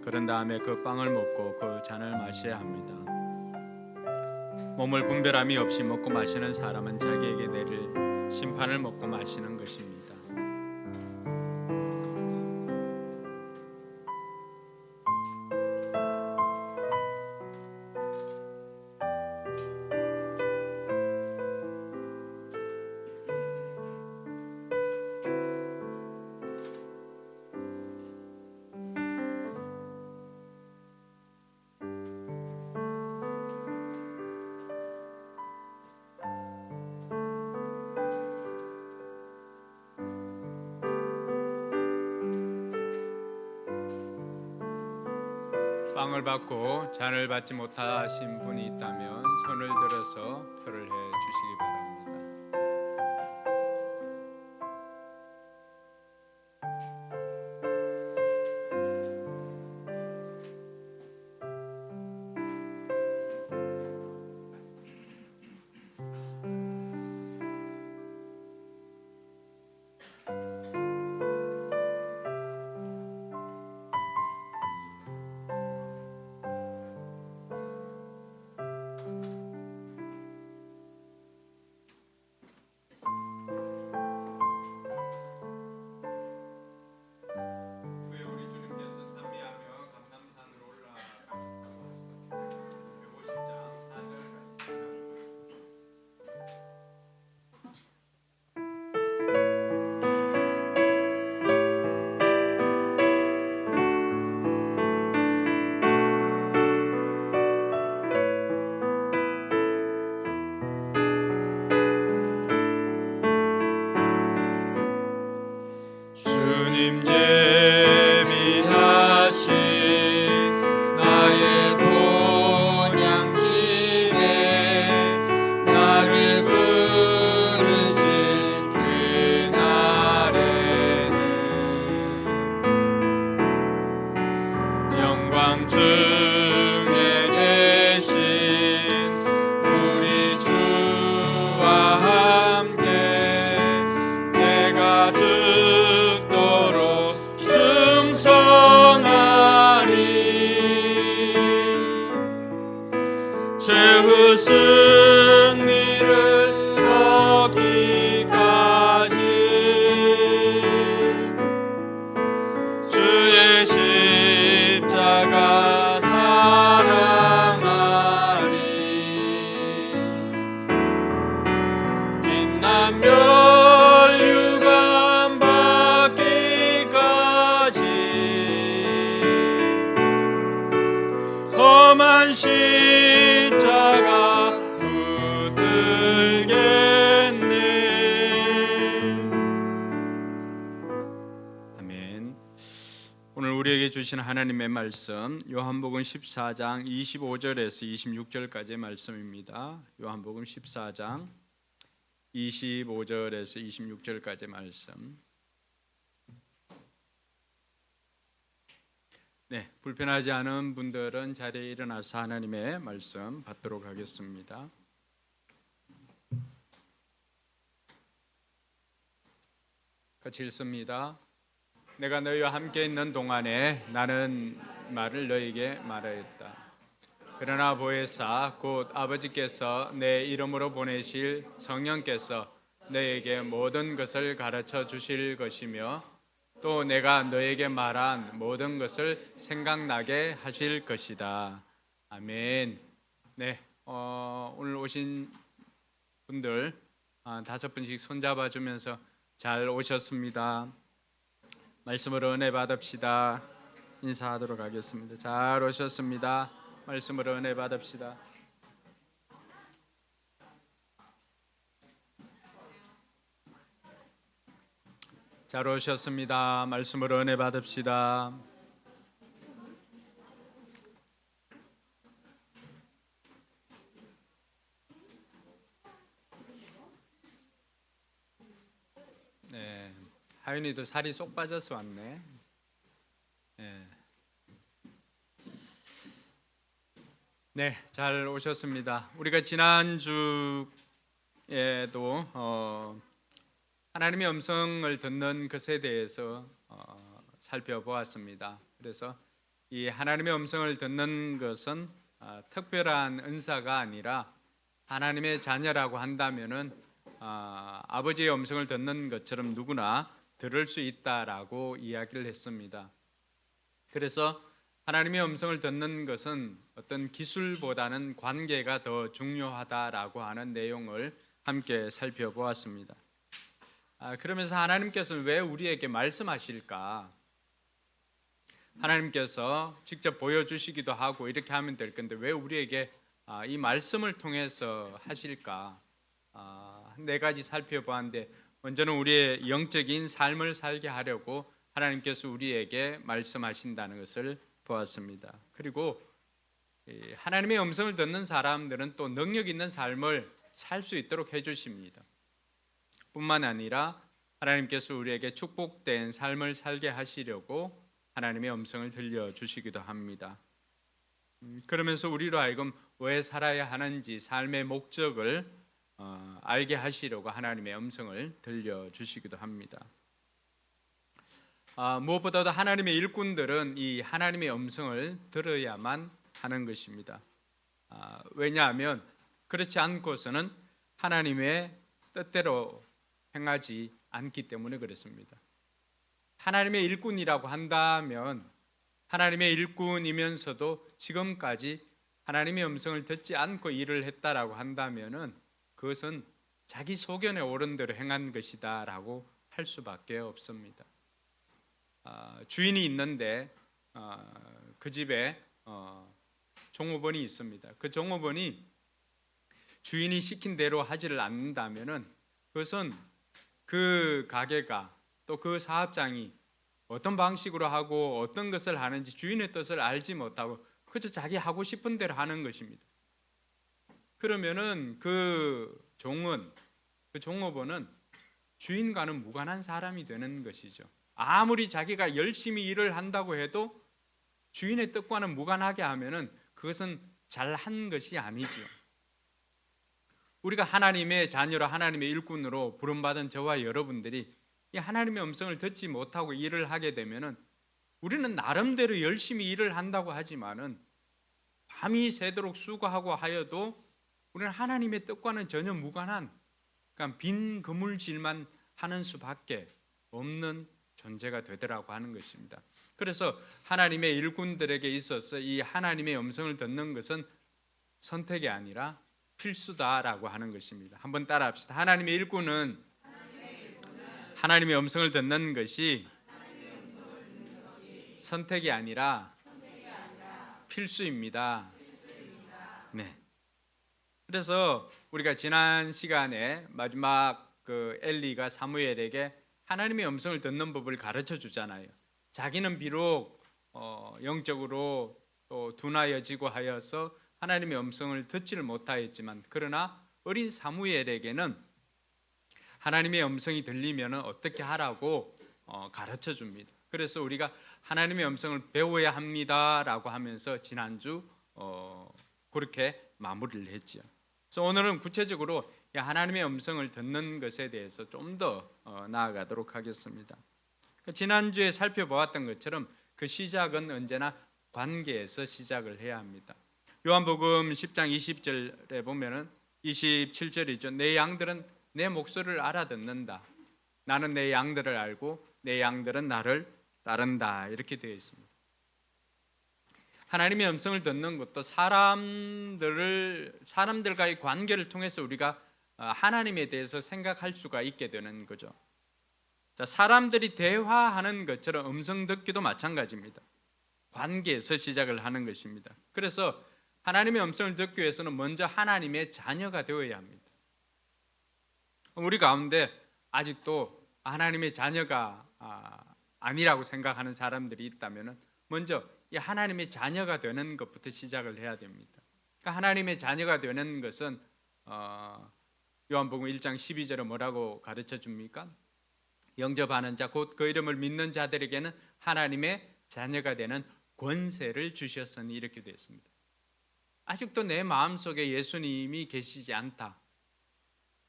그런 다음에 그 빵을 먹고 그 잔을 마셔야 합니다. 몸을 분별함이 없이 먹고 마시는 사람은 자기에게 내릴 심판을 먹고 마시는 것입니다. 빵을 받고 잔을 받지 못하신 분이 있다면 손을 들어서 표를 해 주시기 바랍니다. 왜 우리 주님께서 찬미하며 감람산으로 올라가셨습니까? 150장 4절 말씀입니다. 주님 예비하신 나의 본향집에 나를 부르신 그날에는 영광 중에 계신 우리 주와 함께 내가 죽도록 충성하리. 최후 승리를 얻기까지 주의 십자가 사랑하리. 빛나며 유감 받기까지 험한 십자가 붙들겠네. 아멘. 오늘 우리에게 주신 하나님의 말씀 요한복음 14장 25절에서 26절까지의 말씀입니다. 요한복음 14장 25절에서 26절까지의 말씀. 네, 불편하지 않은 분들은 자리에 일어나서 하나님의 말씀 받도록 하겠습니다. 같이 읽습니다. 내가 너희와 함께 있는 동안에 나는 말을 너희에게 말하였다. 그러나 보혜사 곧 아버지께서 내 이름으로 보내실 성령께서 너희에게 모든 것을 가르쳐 주실 것이며 또 내가 너희에게 말한 모든 것을 생각나게 하실 것이다. 아멘. 네, 오늘 오신 분들 5분씩 손잡아 주면서 잘 오셨습니다. 말씀으로 은혜 받읍시다. 인사하도록 하겠습니다. 잘 오셨습니다. 말씀으로 은혜 받읍시다. 잘 오셨습니다. 말씀으로 은혜 받읍시다. 네, 하윤이도 살이 쏙 빠져서 왔네. 네. 네, 잘 오셨습니다. 우리가 지난주에도 하나님의 음성을 듣는 것에 대해서 살펴보았습니다. 그래서 이 하나님의 음성을 듣는 것은 특별한 은사가 아니라 하나님의 자녀라고 한다면은 아버지의 음성을 듣는 것처럼 누구나 들을 수 있다라고 이야기를 했습니다. 그래서 하나님의 음성을 듣는 것은 어떤 기술보다는 관계가 더 중요하다라고 하는 내용을 함께 살펴보았습니다. 그러면서 하나님께서는 왜 우리에게 말씀하실까? 하나님께서 직접 보여주시기도 하고 이렇게 하면 될 건데 왜 우리에게 이 말씀을 통해서 하실까? 네 가지 살펴보았는데 먼저는 우리의 영적인 삶을 살게 하려고 하나님께서 우리에게 말씀하신다는 것을 보았습니다. 그리고 하나님의 음성을 듣는 사람들은 또 능력 있는 삶을 살 수 있도록 해주십니다. 뿐만 아니라 하나님께서 우리에게 축복된 삶을 살게 하시려고 하나님의 음성을 들려주시기도 합니다. 그러면서 우리로 하여금 왜 살아야 하는지 삶의 목적을 알게 하시려고 하나님의 음성을 들려주시기도 합니다. 무엇보다도 하나님의 일꾼들은 이 하나님의 음성을 들어야만 하는 것입니다. 왜냐하면 그렇지 않고서는 하나님의 뜻대로 행하지 않기 때문에 그렇습니다. 하나님의 일꾼이라고 한다면 하나님의 일꾼이면서도 지금까지 하나님의 음성을 듣지 않고 일을 했다라고 한다면은 그것은 자기 소견에 옳은 대로 행한 것이다라고 할 수밖에 없습니다. 주인이 있는데 그 집에 종업원이 있습니다. 그 종업원이 주인이 시킨 대로 하지를 않는다면은 그것은 그 가게가 또 그 사업장이 어떤 방식으로 하고 어떤 것을 하는지 주인의 뜻을 알지 못하고 그저 자기 하고 싶은 대로 하는 것입니다. 그러면은 그 종업원은 주인과는 무관한 사람이 되는 것이죠. 아무리 자기가 열심히 일을 한다고 해도 주인의 뜻과는 무관하게 하면은 그것은 잘한 것이 아니죠. 우리가 하나님의 자녀로 하나님의 일꾼으로 부름받은 저와 여러분들이 이 하나님의 음성을 듣지 못하고 일을 하게 되면은 우리는 나름대로 열심히 일을 한다고 하지만은 밤이 새도록 수고하고 하여도 우리는 하나님의 뜻과는 전혀 무관한 그러니까 빈 그물질만 하는 수밖에 없는 존재가 되더라고 하는 것입니다. 그래서 하나님의 일꾼들에게 있어서 이 하나님의 음성을 듣는 것은 선택이 아니라 필수다라고 하는 것입니다. 한번 따라합시다. 하나님의 일꾼은 하나님의 음성을 듣는 것이 선택이 아니라 필수입니다. 네. 그래서 우리가 지난 시간에 마지막 그 엘리가 사무엘에게 하나님의 음성을 듣는 법을 가르쳐 주잖아요. 자기는 비록 영적으로 또 둔하여지고 하여서 하나님의 음성을 듣지를 못하였지만 그러나 어린 사무엘에게는 하나님의 음성이 들리면 어떻게 하라고 가르쳐 줍니다. 그래서 우리가 하나님의 음성을 배워야 합니다라고 하면서 지난주 그렇게 마무리를 했죠. 그래서 오늘은 구체적으로 하나님의 음성을 듣는 것에 대해서 좀 더 나아가도록 하겠습니다. 지난주에 살펴보았던 것처럼 그 시작은 언제나 관계에서 시작을 해야 합니다. 요한복음 10장 20절에 보면은 27절이죠. 내 양들은 내 목소리를 알아듣는다. 나는 내 양들을 알고 내 양들은 나를 따른다. 이렇게 되어 있습니다. 하나님의 음성을 듣는 것도 사람들과의 관계를 통해서 우리가 하나님에 대해서 생각할 수가 있게 되는 거죠. 자, 사람들이 대화하는 것처럼 음성 듣기도 마찬가지입니다. 관계에서 시작을 하는 것입니다. 그래서 하나님의 음성을 듣기 위해서는 먼저 하나님의 자녀가 되어야 합니다. 우리 가운데 아직도 하나님의 자녀가 아니라고 생각하는 사람들이 있다면 먼저 이 하나님의 자녀가 되는 것부터 시작을 해야 됩니다. 그러니까 하나님의 자녀가 되는 것은 요한복음 1장 12절에 뭐라고 가르쳐 줍니까? 영접하는 자 곧 그 이름을 믿는 자들에게는 하나님의 자녀가 되는 권세를 주셨으니 이렇게 되어 있습니다. 아직도 내 마음속에 예수님이 계시지 않다,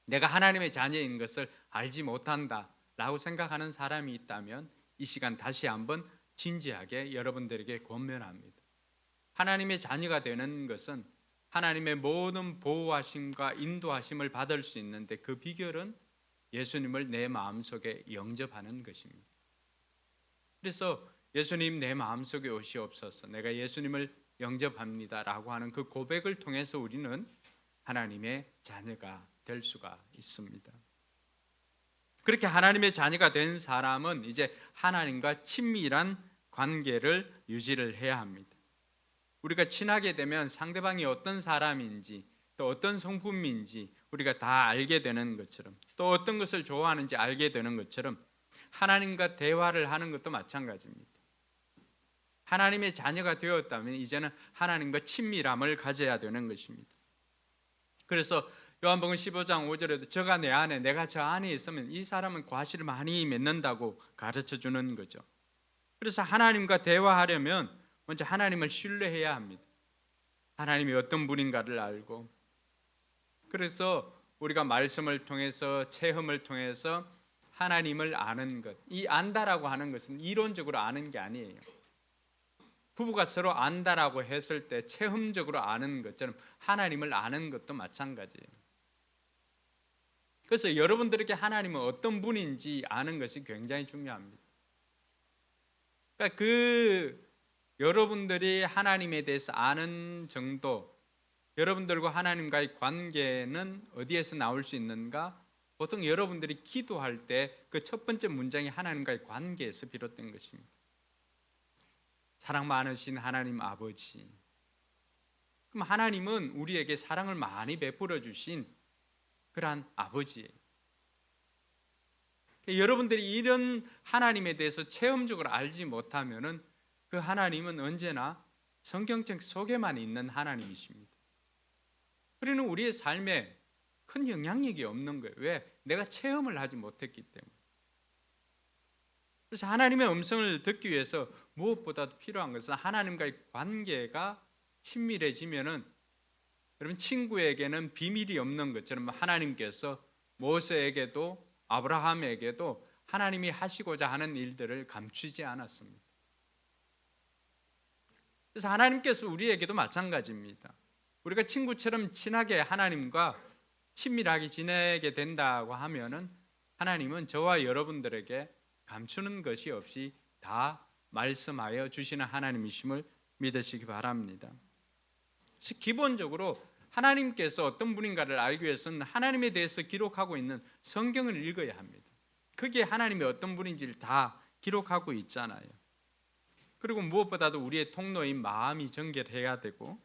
내가 하나님의 자녀인 것을 알지 못한다 라고 생각하는 사람이 있다면 이 시간 다시 한번 진지하게 여러분들에게 권면합니다. 하나님의 자녀가 되는 것은 하나님의 모든 보호하심과 인도하심을 받을 수 있는데 그 비결은 예수님을 내 마음속에 영접하는 것입니다. 그래서 예수님 내 마음속에 오시옵소서, 내가 예수님을 영접합니다 라고 하는 그 고백을 통해서 우리는 하나님의 자녀가 될 수가 있습니다. 그렇게 하나님의 자녀가 된 사람은 이제 하나님과 친밀한 관계를 유지를 해야 합니다. 우리가 친하게 되면 상대방이 어떤 사람인지 또 어떤 성품인지 우리가 다 알게 되는 것처럼, 또 어떤 것을 좋아하는지 알게 되는 것처럼 하나님과 대화를 하는 것도 마찬가지입니다. 하나님의 자녀가 되었다면 이제는 하나님과 친밀함을 가져야 되는 것입니다. 그래서 요한복음 15장 5절에도 저가 내 안에 내가 저 안에 있으면 이 사람은 과실을 많이 맺는다고 가르쳐 주는 거죠. 그래서 하나님과 대화하려면 먼저 하나님을 신뢰해야 합니다. 하나님이 어떤 분인가를 알고, 그래서 우리가 말씀을 통해서 체험을 통해서 하나님을 아는 것, 이 안다라고 하는 것은 이론적으로 아는 게 아니에요. 부부가 서로 안다라고 했을 때 체험적으로 아는 것처럼 하나님을 아는 것도 마찬가지예요. 그래서 여러분들에게 하나님은 어떤 분인지 아는 것이 굉장히 중요합니다. 그러니까 여러분들이 하나님에 대해서 아는 정도, 여러분들과 하나님과의 관계는 어디에서 나올 수 있는가? 보통 여러분들이 기도할 때 그 첫 번째 문장이 하나님과의 관계에서 비롯된 것입니다. 사랑 많으신 하나님 아버지. 그럼 하나님은 우리에게 사랑을 많이 베풀어 주신 그러한 아버지예요. 여러분들이 이런 하나님에 대해서 체험적으로 알지 못하면은 그 하나님은 언제나 성경책 속에만 있는 하나님이십니다. 그러는 우리의 삶에 큰 영향력이 없는 거예요. 왜? 내가 체험을 하지 못했기 때문에. 그래서 하나님의 음성을 듣기 위해서 무엇보다도 필요한 것은 하나님과의 관계가 친밀해지면은, 여러분 친구에게는 비밀이 없는 것처럼 하나님께서 모세에게도 아브라함에게도 하나님이 하시고자 하는 일들을 감추지 않았습니다. 그래서 하나님께서 우리에게도 마찬가지입니다. 우리가 친구처럼 친하게 하나님과 친밀하게 지내게 된다고 하면은 하나님은 저와 여러분들에게 감추는 것이 없이 다 말씀하여 주시는 하나님이심을 믿으시기 바랍니다. 기본적으로 하나님께서 어떤 분인가를 알기 위해서는 하나님에 대해서 기록하고 있는 성경을 읽어야 합니다. 거기에 하나님이 어떤 분인지를 다 기록하고 있잖아요. 그리고 무엇보다도 우리의 통로인 마음이 정결해야 되고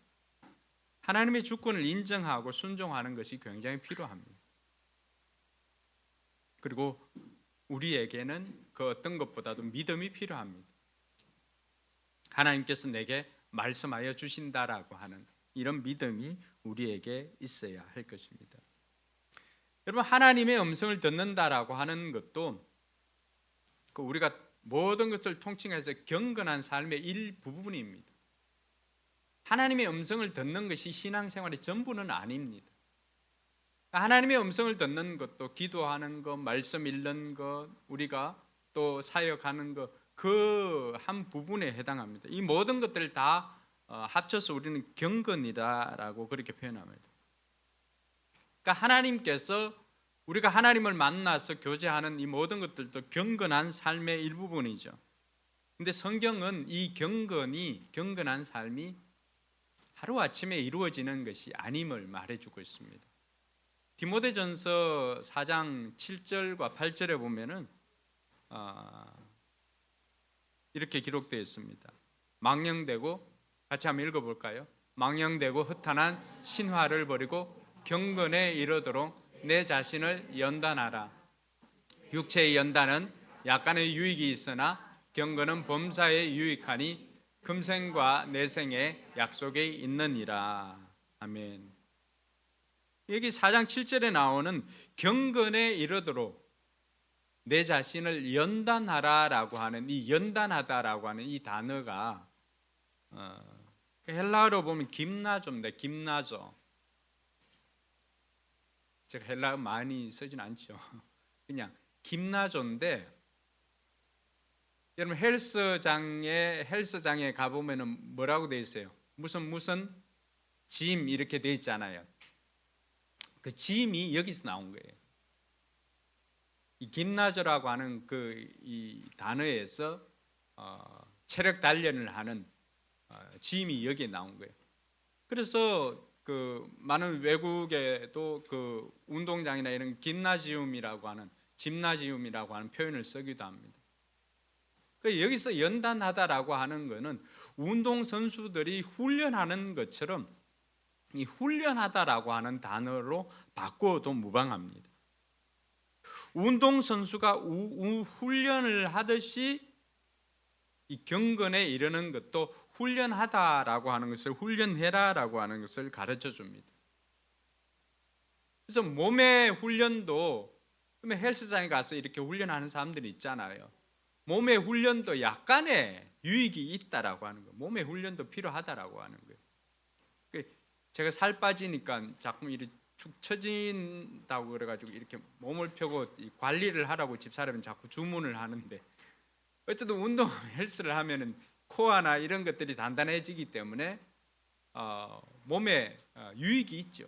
하나님의 주권을 인정하고 순종하는 것이 굉장히 필요합니다. 그리고 우리에게는 그 어떤 것보다도 믿음이 필요합니다. 하나님께서 내게 말씀하여 주신다라고 하는 이런 믿음이 우리에게 있어야 할 것입니다. 여러분, 하나님의 음성을 듣는다라고 하는 것도 우리가 모든 것을 통칭해서 경건한 삶의 일부분입니다. 하나님의 음성을 듣는 것이 신앙생활의 전부는 아닙니다. 하나님의 음성을 듣는 것도 기도하는 것, 말씀 읽는 것, 우리가 또 사역하는 것, 그 한 부분에 해당합니다. 이 모든 것들을 다 합쳐서 우리는 경건이다라고 그렇게 표현합니다. 그러니까 하나님께서 우리가 하나님을 만나서 교제하는 이 모든 것들도 경건한 삶의 일부분이죠. 근데 성경은 이 경건한 삶이 하루아침에 이루어지는 것이 아님을 말해주고 있습니다. 디모데전서 4장 7절과 8절에 보면은 이렇게 기록되어 있습니다. 망령되고, 같이 한번 읽어볼까요? 망령되고 허탄한 신화를 버리고 경건에 이르도록 내 자신을 연단하라. 육체의 연단은 약간의 유익이 있으나 경건은 범사에 유익하니 금생과 내생의 약속에 있느니라. 아멘. 여기 4장 7절에 나오는 경건에 이르도록 내 자신을 연단하라라고 하는 이 연단하다라고 하는 이 단어가 헬라어로 보면 김나조입니다. 김나조. 제가 헬라어 많이 쓰진 않죠. 그냥 김나조인데, 여러분 헬스장에 가보면은 뭐라고 돼 있어요? 무슨 짐 이렇게 돼 있잖아요. 그 짐이 여기서 나온 거예요. 이 김나조라고 하는 이 단어에서 체력 단련을 하는 짐이 여기에 나온 거예요. 그래서 그 많은 외국에도 그 운동장이나 이런 짐나지움이라고 하는 표현을 쓰기도 합니다. 여기서 연단하다라고 하는 것은 운동 선수들이 훈련하는 것처럼 이 훈련하다라고 하는 단어로 바꿔도 무방합니다. 운동 선수가 훈련을 하듯이 이 경건에 이르는 것도 훈련하다라고 하는 것을 훈련해라라고 하는 것을 가르쳐 줍니다. 그래서 몸의 훈련도, 그러면 헬스장에 가서 이렇게 훈련하는 사람들이 있잖아요. 몸의 훈련도 약간의 유익이 있다라고 하는 거예요. 몸의 훈련도 필요하다라고 하는 거예요. 제가 살 빠지니까 자꾸 이렇게 축 처진다고 그래가지고 이렇게 몸을 펴고 관리를 하라고 집사람은 자꾸 주문을 하는데, 어쨌든 운동 헬스를 하면은 코어나 이런 것들이 단단해지기 때문에 몸에 유익이 있죠.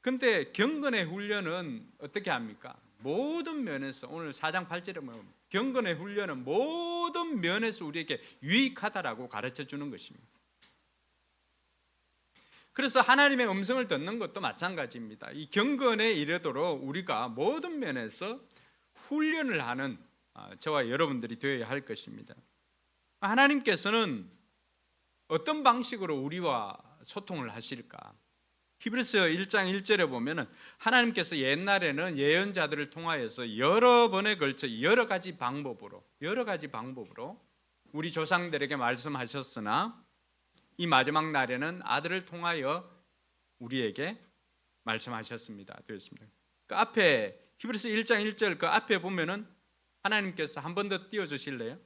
근데 경건의 훈련은 어떻게 합니까? 모든 면에서, 오늘 4장 8절에 보면 경건의 훈련은 모든 면에서 우리에게 유익하다라고 가르쳐 주는 것입니다. 그래서 하나님의 음성을 듣는 것도 마찬가지입니다. 이 경건에 이르도록 우리가 모든 면에서 훈련을 하는 저와 여러분들이 되어야 할 것입니다. 하나님께서는 어떤 방식으로 우리와 소통을 하실까? 히브리서 1장 1절에 보면은 하나님께서 옛날에는 예언자들을 통하여서 여러 번에 걸쳐 여러 가지 방법으로 우리 조상들에게 말씀하셨으나 이 마지막 날에는 아들을 통하여 우리에게 말씀하셨습니다. 되었습니다. 그 앞에 히브리서 1장 1절 그 앞에 보면은 하나님께서 한 번 더 띄워 주실래요?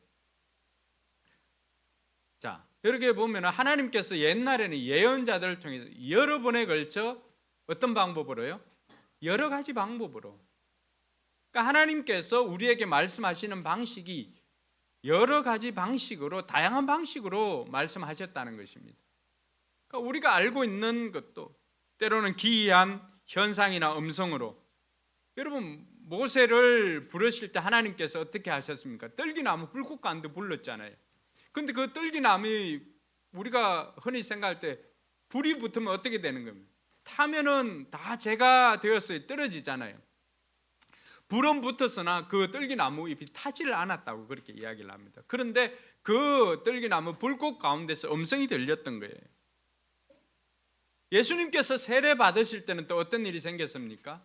자, 여기 보면은 하나님께서 옛날에는 예언자들을 통해서 여러 번에 걸쳐 어떤 방법으로요? 여러 가지 방법으로. 그러니까 하나님께서 우리에게 말씀하시는 방식이 여러 가지 방식으로, 다양한 방식으로 말씀하셨다는 것입니다. 그러니까 우리가 알고 있는 것도 때로는 기이한 현상이나 음성으로, 여러분 모세를 부르실 때 하나님께서 어떻게 하셨습니까? 떨기나무 불꽃 가운데 불렀잖아요. 근데 그 떨기나무 우리가 흔히 생각할 때 불이 붙으면 어떻게 되는 겁니까? 타면은 다 재가 되었어요. 떨어지잖아요. 불은 붙었으나 그 떨기나무 잎이 타지를 않았다고 그렇게 이야기를 합니다. 그런데 그 떨기나무 불꽃 가운데서 음성이 들렸던 거예요. 예수님께서 세례 받으실 때는 또 어떤 일이 생겼습니까?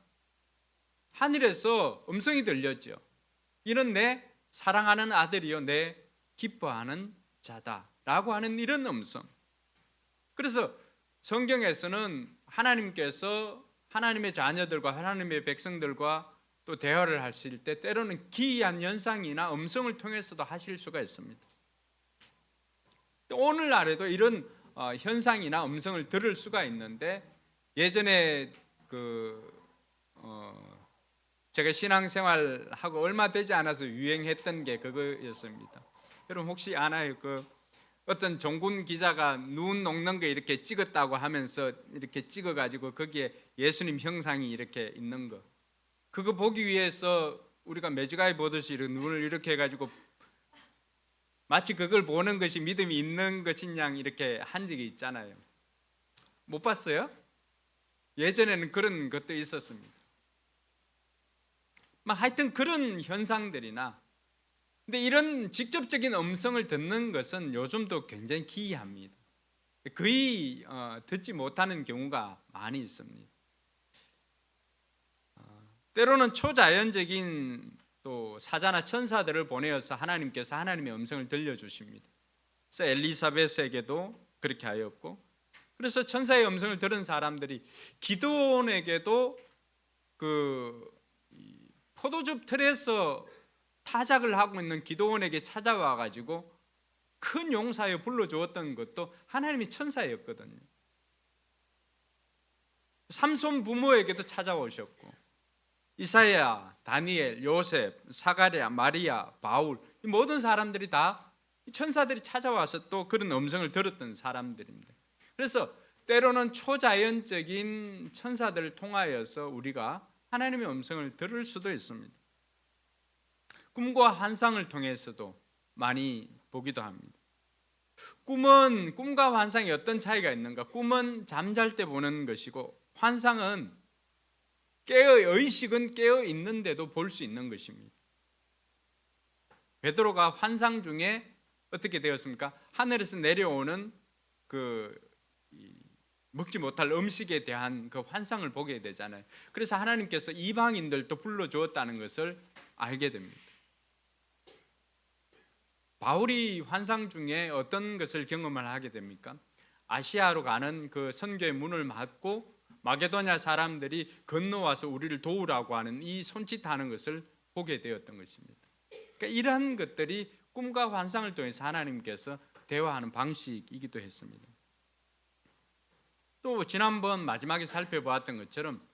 하늘에서 음성이 들렸죠. 이는 내 사랑하는 아들이요 내 기뻐하는 자다라고 하는 이런 음성. 그래서 성경에서는 하나님께서 하나님의 자녀들과 하나님의 백성들과 또 대화를 하실 때 때로는 기이한 현상이나 음성을 통해서도 하실 수가 있습니다. 또 오늘날에도 이런 현상이나 음성을 들을 수가 있는데, 예전에 제가 신앙생활하고 얼마 되지 않아서 유행했던 게 그거였습니다. 여러분 혹시 아나요? 어떤 종군 기자가 눈 녹는 거 이렇게 찍었다고 하면서 이렇게 찍어가지고 거기에 예수님 형상이 이렇게 있는 거, 그거 보기 위해서 우리가 매주가이 보듯이 눈을 이렇게 해가지고 마치 그걸 보는 것이 믿음이 있는 것인 양 이렇게 한 적이 있잖아요. 못 봤어요? 예전에는 그런 것도 있었습니다. 하여튼 그런 현상들이나, 근데 이런 직접적인 음성을 듣는 것은 요즘도 굉장히 기이합니다. 거의 듣지 못하는 경우가 많이 있습니다. 때로는 초자연적인 또 사자나 천사들을 보내어서 하나님께서 하나님의 음성을 들려주십니다. 그래서 엘리사벳에게도 그렇게 하였고, 그래서 천사의 음성을 들은 사람들이 기드온에게도 포도즙 틀에서 타작을 하고 있는 기드온에게 찾아와 가지고 큰 용사여 불러주었던 것도 하나님이 천사였거든요. 삼손 부모에게도 찾아오셨고, 이사야, 다니엘, 요셉, 사가랴, 마리아, 바울, 이 모든 사람들이 다 천사들이 찾아와서 또 그런 음성을 들었던 사람들입니다. 그래서 때로는 초자연적인 천사들을 통하여서 우리가 하나님의 음성을 들을 수도 있습니다. 꿈과 환상을 통해서도 많이 보기도 합니다. 꿈과 환상이 어떤 차이가 있는가? 꿈은 잠잘 때 보는 것이고, 환상은 의식은 깨어 있는데도 볼 수 있는 것입니다. 베드로가 환상 중에 어떻게 되었습니까? 하늘에서 내려오는 먹지 못할 음식에 대한 그 환상을 보게 되잖아요. 그래서 하나님께서 이방인들도 불러주었다는 것을 알게 됩니다. 바울이 환상 중에 어떤 것을 경험을 하게 됩니까? 아시아로 가는 그 선교의 문을 막고 마게도냐 사람들이 건너와서 우리를 도우라고 하는 이 손짓하는 것을 보게 되었던 것입니다. 그러니까 이러한 것들이 꿈과 환상을 통해서 하나님께서 대화하는 방식이기도 했습니다. 또 지난번 마지막에 살펴보았던 것처럼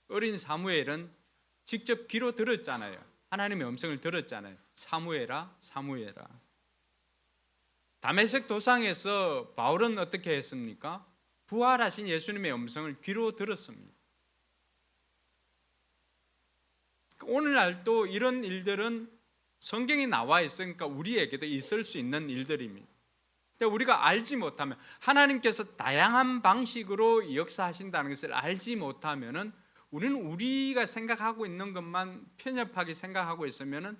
어린 사무엘은 직접 귀로 들었잖아요. 하나님의 음성을 들었잖아요. 사무엘아, 사무엘아. 다메섹 도상에서 바울은 어떻게 했습니까? 부활하신 예수님의 음성을 귀로 들었습니다. 오늘날도 이런 일들은 성경에 나와 있으니까 우리에게도 있을 수 있는 일들입니다. 근데 우리가 알지 못하면, 하나님께서 다양한 방식으로 역사하신다는 것을 알지 못하면은, 우리는 우리가 생각하고 있는 것만 편협하게 생각하고 있으면은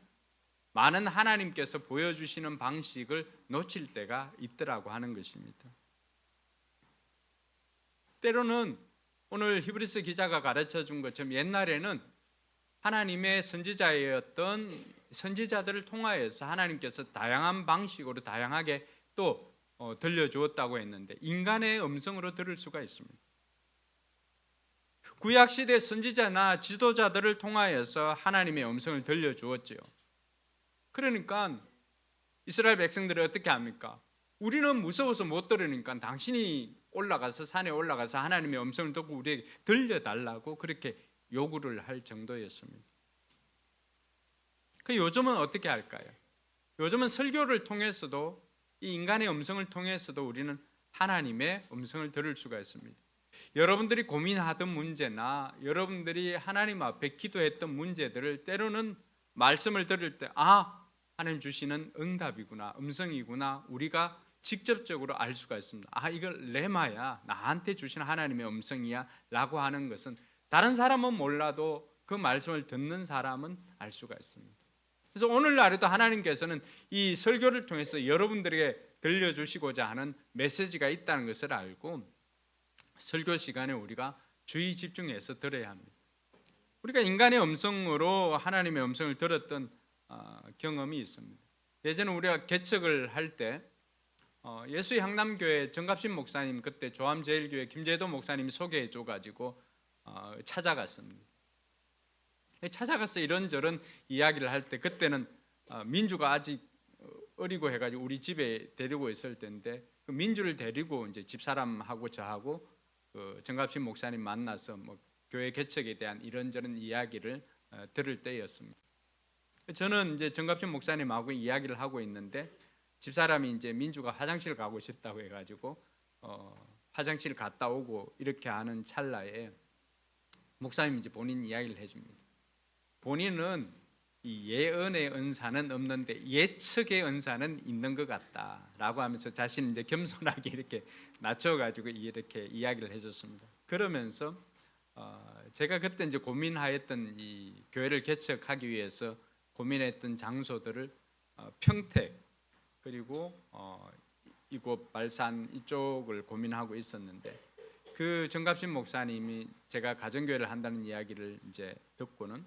많은 하나님께서 보여주시는 방식을 놓칠 때가 있더라고 하는 것입니다. 때로는 오늘 히브리서 기자가 가르쳐 준 것처럼 옛날에는 하나님의 선지자였던 선지자들을 통하여서 하나님께서 다양한 방식으로 다양하게 또 들려주었다고 했는데, 인간의 음성으로 들을 수가 있습니다. 구약시대 선지자나 지도자들을 통하여서 하나님의 음성을 들려주었지요. 그러니까 이스라엘 백성들이 어떻게 합니까? 우리는 무서워서 못 들으니까 당신이 올라가서 산에 올라가서 하나님의 음성을 듣고 우리에게 들려달라고 그렇게 요구를 할 정도였습니다. 요즘은 어떻게 할까요? 요즘은 설교를 통해서도, 이 인간의 음성을 통해서도 우리는 하나님의 음성을 들을 수가 있습니다. 여러분들이 고민하던 문제나 여러분들이 하나님 앞에 기도했던 문제들을 때로는 말씀을 들을 때, 하나님 주시는 응답이구나, 음성이구나, 우리가 직접적으로 알 수가 있습니다. 이걸 레마야, 나한테 주시는 하나님의 음성이야 라고 하는 것은 다른 사람은 몰라도 그 말씀을 듣는 사람은 알 수가 있습니다. 그래서 오늘날에도 하나님께서는 이 설교를 통해서 여러분들에게 들려주시고자 하는 메시지가 있다는 것을 알고, 설교 시간에 우리가 주의 집중해서 들어야 합니다. 우리가 인간의 음성으로 하나님의 음성을 들었던 경험이 있습니다. 예전에 우리가 개척을 할 때 예수의 향남교회 정갑신 목사님, 그때 조암제일교회 김재도 목사님이 소개해 줘가지고 찾아갔습니다. 찾아가서 이런저런 이야기를 할 때, 그때는 민주가 아직 어리고 해가지고 우리 집에 데리고 있을 때인데, 그 민주를 데리고 이제 집사람하고 저하고 그 정갑신 목사님 만나서 교회 개척에 대한 이런저런 이야기를 들을 때였습니다. 저는 이제 정갑신 목사님하고 이야기를 하고 있는데, 집사람이 이제 민주가 화장실 가고 싶다고 해가지고 화장실 갔다 오고 이렇게 하는 찰나에 목사님이 이제 본인 이야기를 해줍니다. 본인은 이 예언의 은사는 없는데 예측의 은사는 있는 것 같다라고 하면서 자신을 이제 겸손하게 이렇게 낮춰가지고 이렇게 이야기를 해줬습니다. 그러면서 제가 그때 이제 고민하였던 이 교회를 개척하기 위해서 고민했던 장소들을 평택, 그리고 이곳 발산 이쪽을 고민하고 있었는데, 그 정갑신 목사님이 제가 가정교회를 한다는 이야기를 이제 듣고는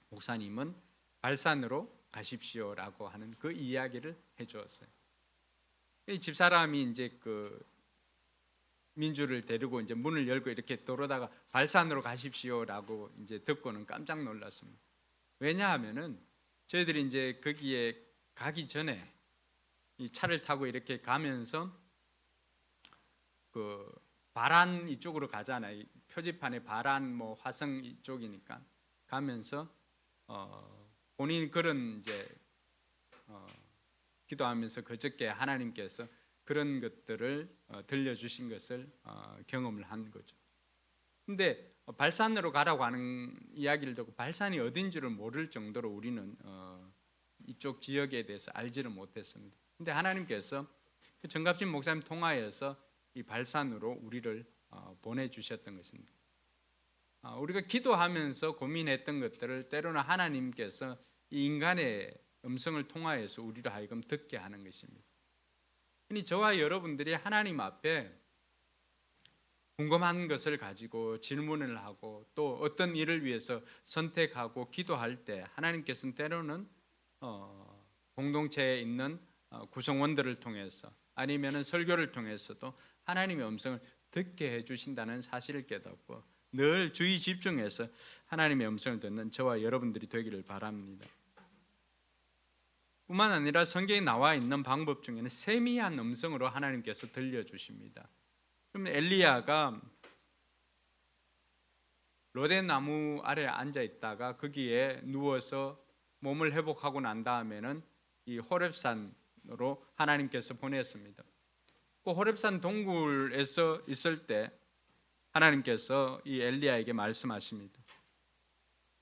목사님은 발산으로 가십시오라고 하는 그 이야기를 해주었어요. 이 집사람이 이제 그 민주를 데리고 이제 문을 열고 이렇게 돌아다가 발산으로 가십시오라고 이제 듣고는 깜짝 놀랐습니다. 왜냐하면은 저희들이 이제 거기에 가기 전에 이 차를 타고 이렇게 가면서 그 바란 이쪽으로 가잖아요. 이 표지판에 바란 뭐 화성 이쪽이니까 가면서 본인 그런 이제 기도하면서 그저께 하나님께서 그런 것들을 들려주신 것을 경험을 한 거죠. 근데 발산으로 가라고 하는 이야기를 듣고 발산이 어딘 줄을 모를 정도로 우리는 이쪽 지역에 대해서 알지를 못했습니다. 근데 하나님께서 그 정갑진 목사님 통하여서 이 발산으로 우리를 보내주셨던 것입니다. 우리가 기도하면서 고민했던 것들을 때로는 하나님께서 이 인간의 음성을 통하여서 우리를 하여금 듣게 하는 것입니다. 그러니 저와 여러분들이 하나님 앞에 궁금한 것을 가지고 질문을 하고 또 어떤 일을 위해서 선택하고 기도할 때 하나님께서는 때로는 공동체에 있는 구성원들을 통해서 아니면 설교를 통해서도 하나님의 음성을 듣게 해주신다는 사실을 깨닫고 늘 주의 집중해서 하나님의 음성을 듣는 저와 여러분들이 되기를 바랍니다. 뿐만 아니라 성경에 나와 있는 방법 중에는 세미한 음성으로 하나님께서 들려주십니다. 그러면 엘리야가 로뎀나무 아래에 앉아 있다가 거기에 누워서 몸을 회복하고 난 다음에는 이 호렙산으로 하나님께서 보냈습니다. 그 호렙산 동굴에서 있을 때 하나님께서 이 엘리야에게 말씀하십니다.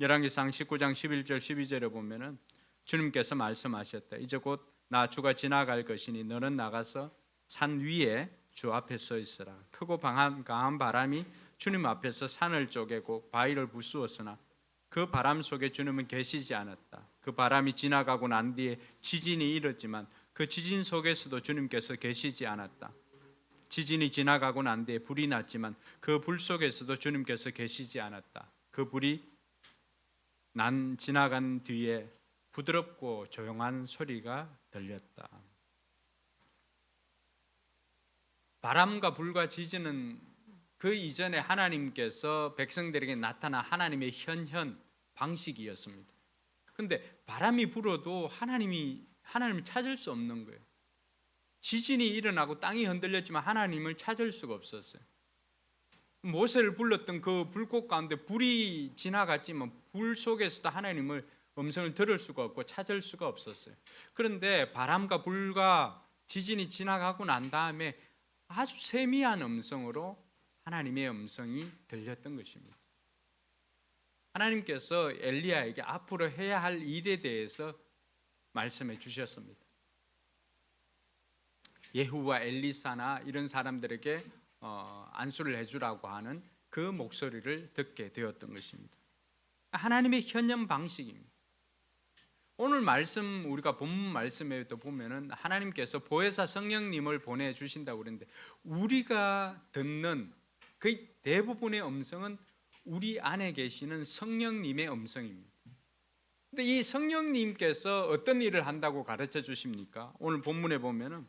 열왕기상 19장 11절 12절에 보면은 주님께서 말씀하셨다. 이제 곧 나 주가 지나갈 것이니 너는 나가서 산 위에 주 앞에 서 있으라. 크고 강한 바람이 주님 앞에서 산을 쪼개고 바위를 부수었으나 그 바람 속에 주님은 계시지 않았다. 그 바람이 지나가고 난 뒤에 지진이 일었지만 그 지진 속에서도 주님께서 계시지 않았다. 지진이 지나가고 난 뒤에 불이 났지만 그 불 속에서도 주님께서 계시지 않았다. 그 불이 지나간 뒤에 부드럽고 조용한 소리가 들렸다. 바람과 불과 지진은 그 이전에 하나님께서 백성들에게 나타난 하나님의 현현 방식이었습니다. 그런데 바람이 불어도 하나님을 찾을 수 없는 거예요. 지진이 일어나고 땅이 흔들렸지만 하나님을 찾을 수가 없었어요. 모세를 불렀던 그 불꽃 가운데 불이 지나갔지만 불 속에서도 하나님을 음성을 들을 수가 없고 찾을 수가 없었어요. 그런데 바람과 불과 지진이 지나가고 난 다음에 아주 세미한 음성으로 하나님의 음성이 들렸던 것입니다. 하나님께서 엘리야에게 앞으로 해야 할 일에 대해서 말씀해 주셨습니다. 예후와 엘리사나 이런 사람들에게 안수를 해주라고 하는 그 목소리를 듣게 되었던 것입니다. 하나님의 현현 방식입니다. 오늘 말씀 우리가 본문 말씀에도 보면은 하나님께서 보혜사 성령님을 보내주신다고 그랬는데 우리가 듣는 거의 대부분의 음성은 우리 안에 계시는 성령님의 음성입니다. 근데 이 성령님께서 어떤 일을 한다고 가르쳐 주십니까? 오늘 본문에 보면은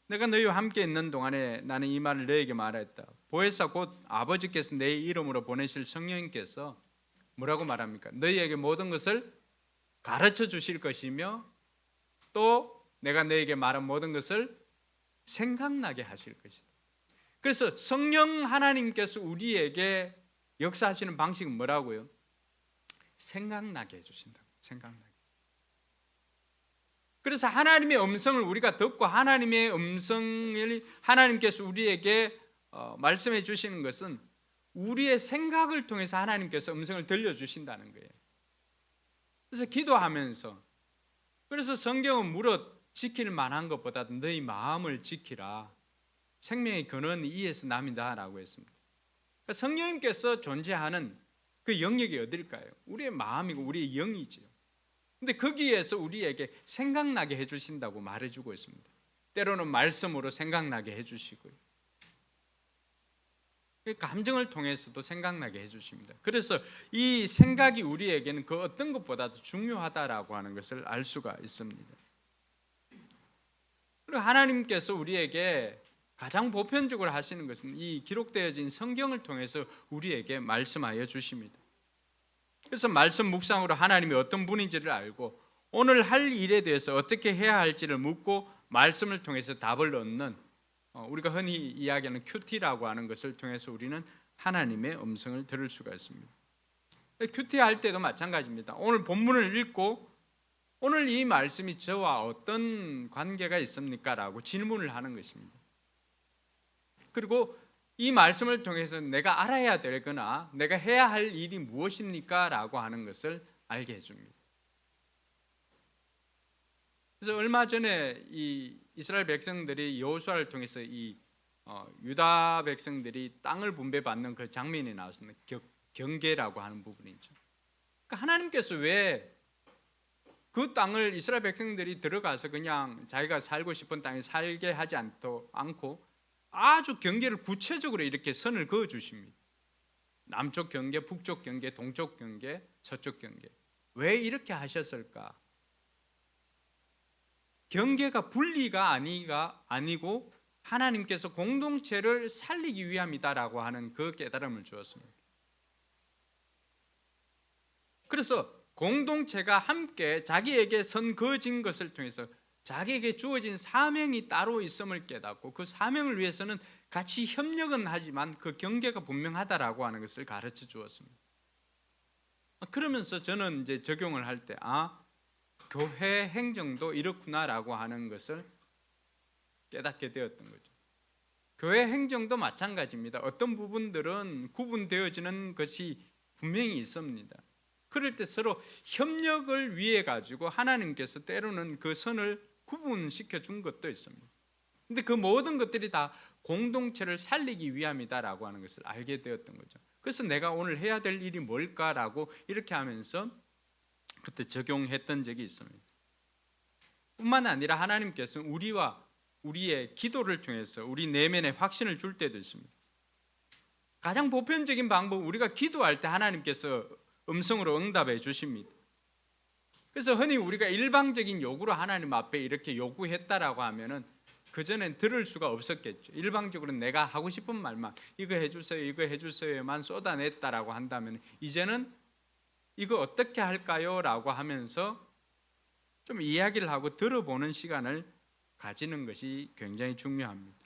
내가 너희와 함께 있는 동안에 나는 이 말을 너에게 말했다. 보혜사 곧 아버지께서 내 이름으로 보내실 성령님께서 뭐라고 말합니까? 너희에게 모든 것을 가르쳐 주실 것이며 또 내가 너에게 말한 모든 것을 생각나게 하실 것이다. 그래서 성령 하나님께서 우리에게 역사하시는 방식은 뭐라고요? 생각나게 해주신다. 생각나게. 그래서 하나님의 음성을 우리가 듣고 하나님의 음성을 하나님께서 우리에게 말씀해 주시는 것은 우리의 생각을 통해서 하나님께서 음성을 들려주신다는 거예요. 그래서 기도하면서 그래서 성경은 무릇 지킬 만한 것보다도 너희 마음을 지키라. 생명의 근원 이에서 남이다라고 했습니다. 그러니까 성령님께서 존재하는 그 영역이 어딜까요? 우리의 마음이고 우리의 영이죠. 근데 거기에서 우리에게 생각나게 해주신다고 말해주고 있습니다. 때로는 말씀으로 생각나게 해주시고요. 감정을 통해서도 생각나게 해주십니다. 그래서 이 생각이 우리에게는 그 어떤 것보다도 중요하다라고 하는 것을 알 수가 있습니다. 그리고 하나님께서 우리에게 가장 보편적으로 하시는 것은 이 기록되어진 성경을 통해서 우리에게 말씀하여 주십니다. 그래서 말씀 묵상으로 하나님이 어떤 분인지를 알고 오늘 할 일에 대해서 어떻게 해야 할지를 묻고 말씀을 통해서 답을 얻는 우리가 흔히 이야기하는 큐티라고 하는 것을 통해서 우리는 하나님의 음성을 들을 수가 있습니다. 큐티 할 때도 마찬가지입니다. 오늘 본문을 읽고 오늘 이 말씀이 저와 어떤 관계가 있습니까? 라고 질문을 하는 것입니다. 그리고 이 말씀을 통해서 내가 알아야 되거나 내가 해야 할 일이 무엇입니까? 라고 하는 것을 알게 해줍니다. 그래서 얼마 전에 이 이스라엘 백성들이 여호수아를 통해서 이 유다 백성들이 땅을 분배받는 그 장면이 나왔습니다. 경계라고 하는 부분이죠. 그러니까 하나님께서 왜 그 땅을 이스라엘 백성들이 들어가서 그냥 자기가 살고 싶은 땅에 살게 하지 않고 아주 경계를 구체적으로 이렇게 선을 그어 주십니다. 남쪽 경계, 북쪽 경계, 동쪽 경계, 서쪽 경계. 왜 이렇게 하셨을까? 경계가 분리가 아니고 하나님께서 공동체를 살리기 위함이다라고 하는 그 깨달음을 주었습니다. 그래서 공동체가 함께 자기에게 선 그어진 것을 통해서 자기에게 주어진 사명이 따로 있음을 깨닫고 그 사명을 위해서는 같이 협력은 하지만 그 경계가 분명하다라고 하는 것을 가르쳐 주었습니다. 그러면서 저는 이제 적용을 할 때 교회 행정도 이렇구나라고 하는 것을 깨닫게 되었던 거죠. 교회 행정도 마찬가지입니다. 어떤 부분들은 구분되어지는 것이 분명히 있습니다. 그럴 때 서로 협력을 위해 가지고 하나님께서 때로는 그 선을 구분시켜 준 것도 있습니다. 근데 그 모든 것들이 다 공동체를 살리기 위함이다라고 하는 것을 알게 되었던 거죠. 그래서 내가 오늘 해야 될 일이 뭘까라고 이렇게 하면서 그때 적용했던 적이 있습니다. 뿐만 아니라 하나님께서는 우리와 우리의 기도를 통해서 우리 내면에 확신을 줄 때도 있습니다. 가장 보편적인 방법, 우리가 기도할 때 하나님께서 음성으로 응답해 주십니다. 그래서 흔히 우리가 일방적인 요구로 하나님 앞에 이렇게 요구했다라고 하면은 그전엔 들을 수가 없었겠죠. 일방적으로 내가 하고 싶은 말만 이거 해주세요, 이거 해주세요만 쏟아냈다라고 한다면 이제는 이거 어떻게 할까요? 라고 하면서 좀 이야기를 하고 들어보는 시간을 가지는 것이 굉장히 중요합니다.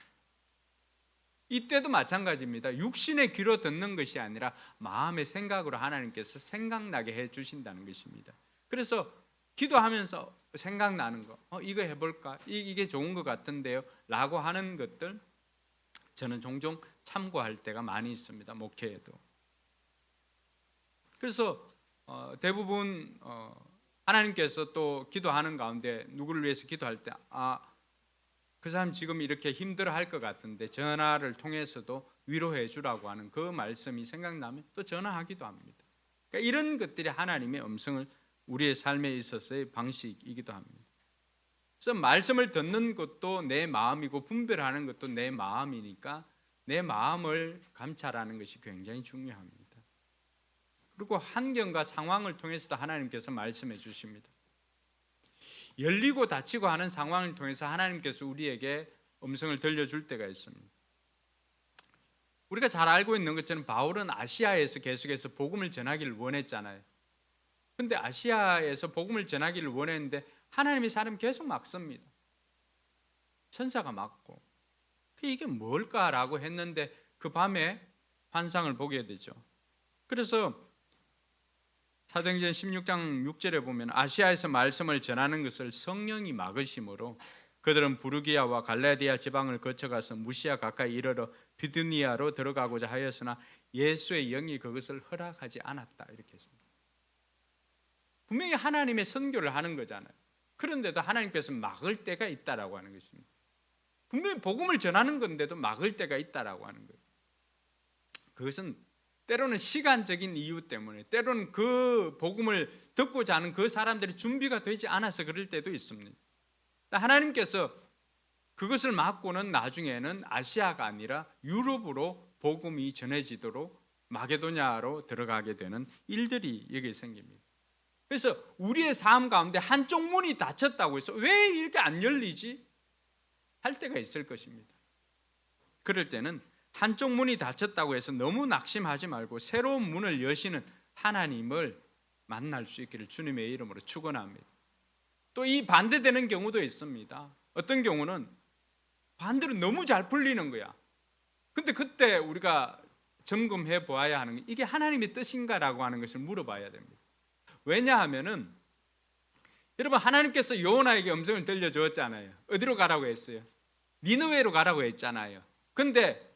이때도 마찬가지입니다. 육신의 귀로 듣는 것이 아니라 마음의 생각으로 하나님께서 생각나게 해주신다는 것입니다. 그래서 기도하면서 생각나는 거, 이거 해볼까? 이게 좋은 것 같은데요? 라고 하는 것들 저는 종종 참고할 때가 많이 있습니다. 목회에도. 그래서 대부분 하나님께서 또 기도하는 가운데 누구를 위해서 기도할 때 그 사람 지금 이렇게 힘들어할 것 같은데 전화를 통해서도 위로해 주라고 하는 그 말씀이 생각나면 또 전화하기도 합니다. 그러니까 이런 것들이 하나님의 음성을 우리의 삶에 있어서의 방식이기도 합니다. 그래서 말씀을 듣는 것도 내 마음이고 분별하는 것도 내 마음이니까 내 마음을 감찰하는 것이 굉장히 중요합니다. 그리고 환경과 상황을 통해서도 하나님께서 말씀해 주십니다. 열리고 닫히고 하는 상황을 통해서 하나님께서 우리에게 음성을 들려줄 때가 있습니다. 우리가 잘 알고 있는 것처럼 바울은 아시아에서 계속해서 복음을 전하기를 원했잖아요. 그런데 아시아에서 복음을 전하기를 원했는데 하나님의 사람이 계속 막습니다. 천사가 막고 이게 뭘까라고 했는데 그 밤에 환상을 보게 되죠. 그래서 사도행전 16장 6절에 보면 아시아에서 말씀을 전하는 것을 성령이 막으심으로 그들은 부르기아와 갈라디아 지방을 거쳐가서 무시아 가까이 이르러 비두니아로 들어가고자 하였으나 예수의 영이 그것을 허락하지 않았다 이렇게 했습니다. 분명히 하나님의 선교를 하는 거잖아요. 그런데도 하나님께서 막을 때가 있다라고 하는 것입니다. 분명히 복음을 전하는 건데도 막을 때가 있다라고 하는 거예요. 그것은 때로는 시간적인 이유 때문에 때로는 그 복음을 듣고자 하는 그 사람들이 준비가 되지 않아서 그럴 때도 있습니다. 하나님께서 그것을 막고는 나중에는 아시아가 아니라 유럽으로 복음이 전해지도록 마게도냐로 들어가게 되는 일들이 여기 생깁니다. 그래서 우리의 삶 가운데 한쪽 문이 닫혔다고 해서 왜 이렇게 안 열리지? 할 때가 있을 것입니다. 그럴 때는 한쪽 문이 닫혔다고 해서 너무 낙심하지 말고 새로운 문을 여시는 하나님을 만날 수 있기를 주님의 이름으로 축원합니다. 또 이 반대되는 경우도 있습니다. 어떤 경우는 반대로 너무 잘 풀리는 거야. 근데 그때 우리가 점검해 보아야 하는 게 이게 하나님의 뜻인가라고 하는 것을 물어봐야 됩니다. 왜냐하면은 여러분, 하나님께서 요나에게 음성을 들려주었잖아요. 어디로 가라고 했어요? 니느웨로 가라고 했잖아요. 근데